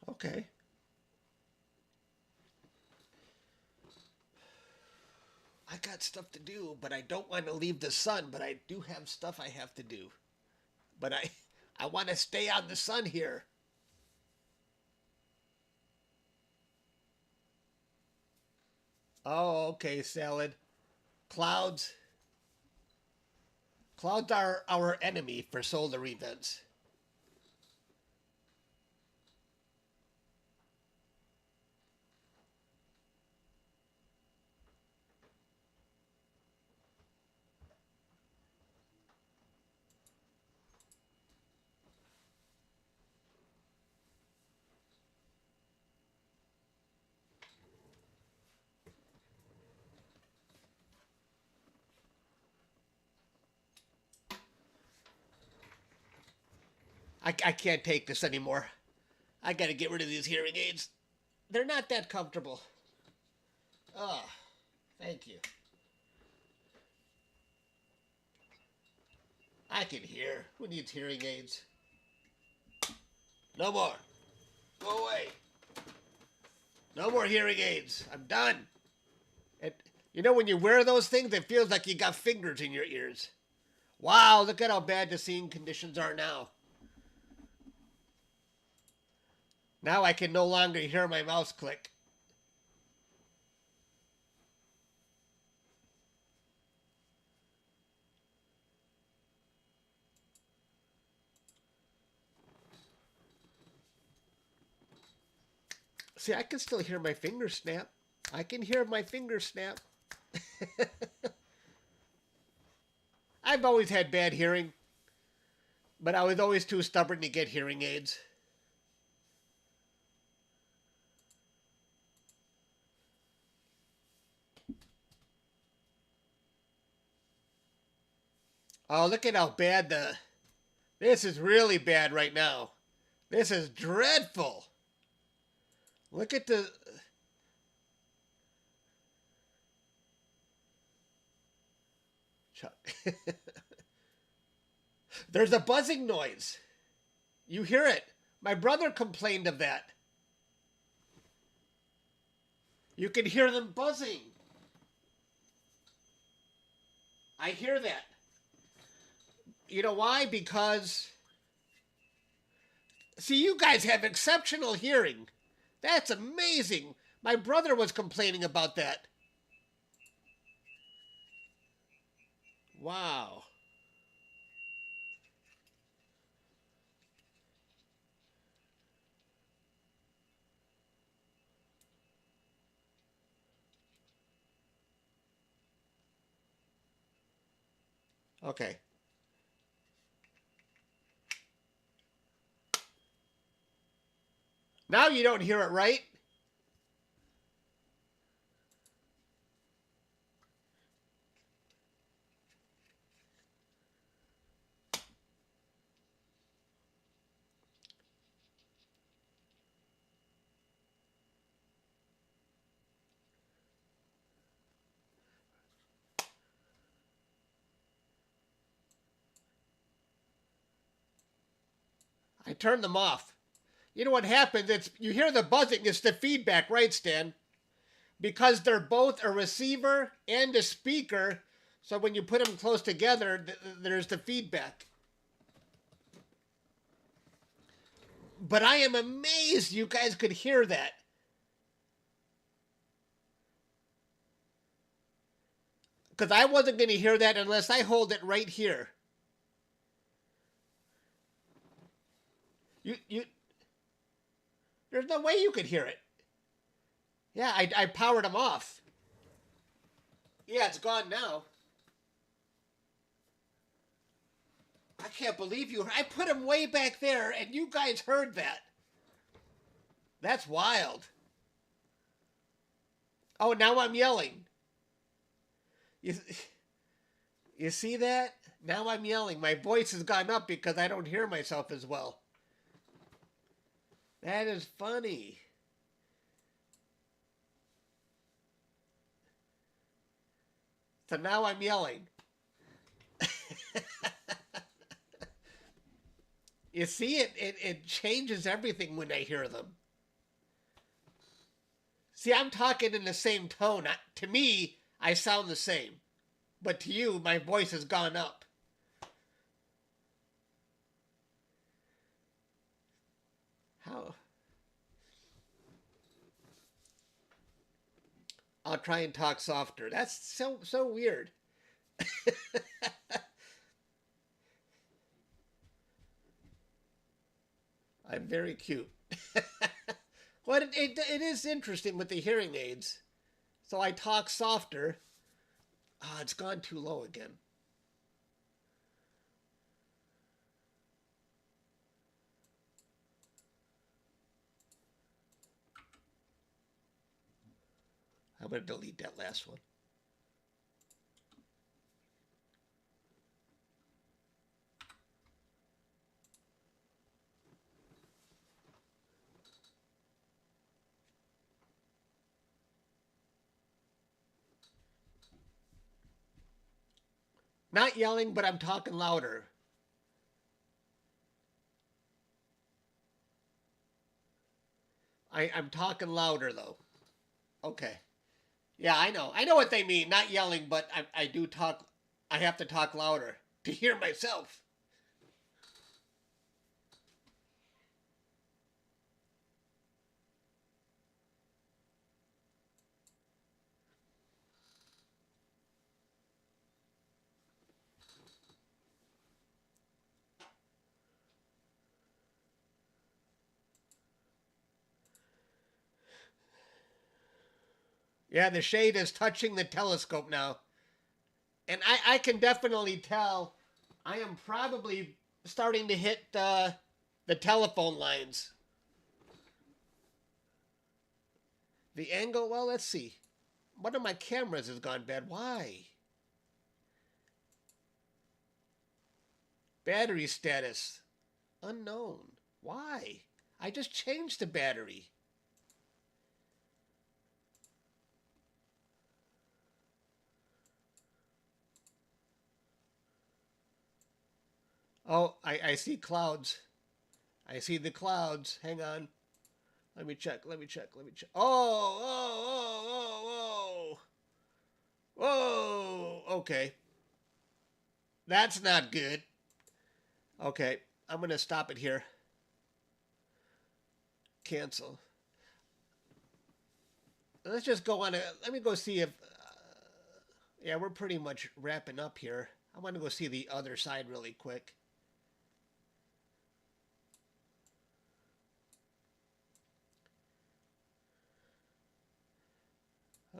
Okay. I got stuff to do, but I don't want to leave the sun, but I do have stuff I have to do. But I want to stay on the sun here. Oh, okay, Salad. Clouds. Clouds are our enemy for solar events. I can't take this anymore. I gotta get rid of these hearing aids. They're not that comfortable. Oh, thank you. I can hear. Who needs hearing aids? No more. Go away. No more hearing aids. I'm done. It, you know, when you wear those things, it feels like you got fingers in your ears. Wow, look at how bad the seeing conditions are now. Now I can no longer hear my mouse click. See, I can still hear my fingers snap. I can hear my fingers snap. I've always had bad hearing, but I was always too stubborn to get hearing aids. Oh, look at how bad the... This is really bad right now. This is dreadful. Look at the... There's a buzzing noise. You hear it. My brother complained of that. You can hear them buzzing. I hear that. You know why? Because... See, you guys have exceptional hearing. That's amazing. My brother was complaining about that. Wow. Okay. Now you don't hear it, right? I turned them off. You know what happens? It's you hear the buzzing. It's the feedback, right, Stan? Because they're both a receiver and a speaker. So when you put them close together, there's the feedback. But I am amazed you guys could hear that. Because I wasn't going to hear that unless I hold it right here. You, there's no way you could hear it. Yeah, I powered them off. Yeah, it's gone now. I can't believe you. I put them way back there, and you guys heard that. That's wild. Oh, now I'm yelling. You, you see that? Now I'm yelling. My voice has gone up because I don't hear myself as well. That is funny. So now I'm yelling. You see, it changes everything when I hear them. See, I'm talking in the same tone. To me, I sound the same. But to you, my voice has gone up. How? I'll try and talk softer. That's so weird. I'm very cute. Well, it is interesting with the hearing aids. So I talk softer. Ah, it's gone too low again. I'm going to delete that last one. Not yelling, but I'm talking louder. I'm talking louder, though. Okay. Yeah, I know. I know what they mean. Not yelling, but I do talk. I have to talk louder to hear myself. Yeah, the shade is touching the telescope now. And I can definitely tell I am probably starting to hit the telephone lines. The angle, well, let's see. One of my cameras has gone bad. Why? Battery status. Unknown. Why? I just changed the battery. Oh, I see clouds. I see the clouds. Hang on. Let me check. Let me check. Let me check. Oh, oh, oh, oh, whoa. Whoa. Okay. That's not good. Okay. I'm going to stop it here. Cancel. Let's just go on. Let me go see if. Yeah, we're pretty much wrapping up here. I want to go see the other side really quick.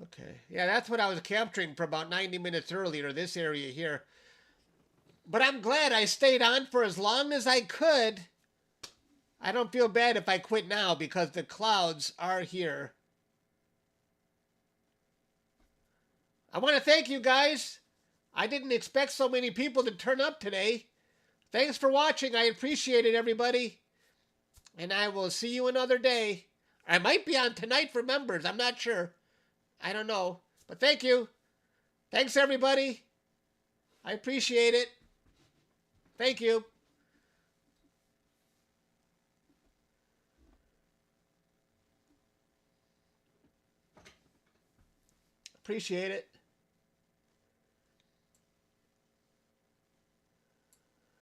Okay. Yeah, that's what I was capturing for about 90 minutes earlier, this area here. But I'm glad I stayed on for as long as I could. I don't feel bad if I quit now because the clouds are here. I want to thank you guys. I didn't expect so many people to turn up today. Thanks for watching. I appreciate it, everybody. And I will see you another day. I might be on tonight for members. I'm not sure. I don't know. But thank you. Thanks, everybody. I appreciate it. Thank you. Appreciate it.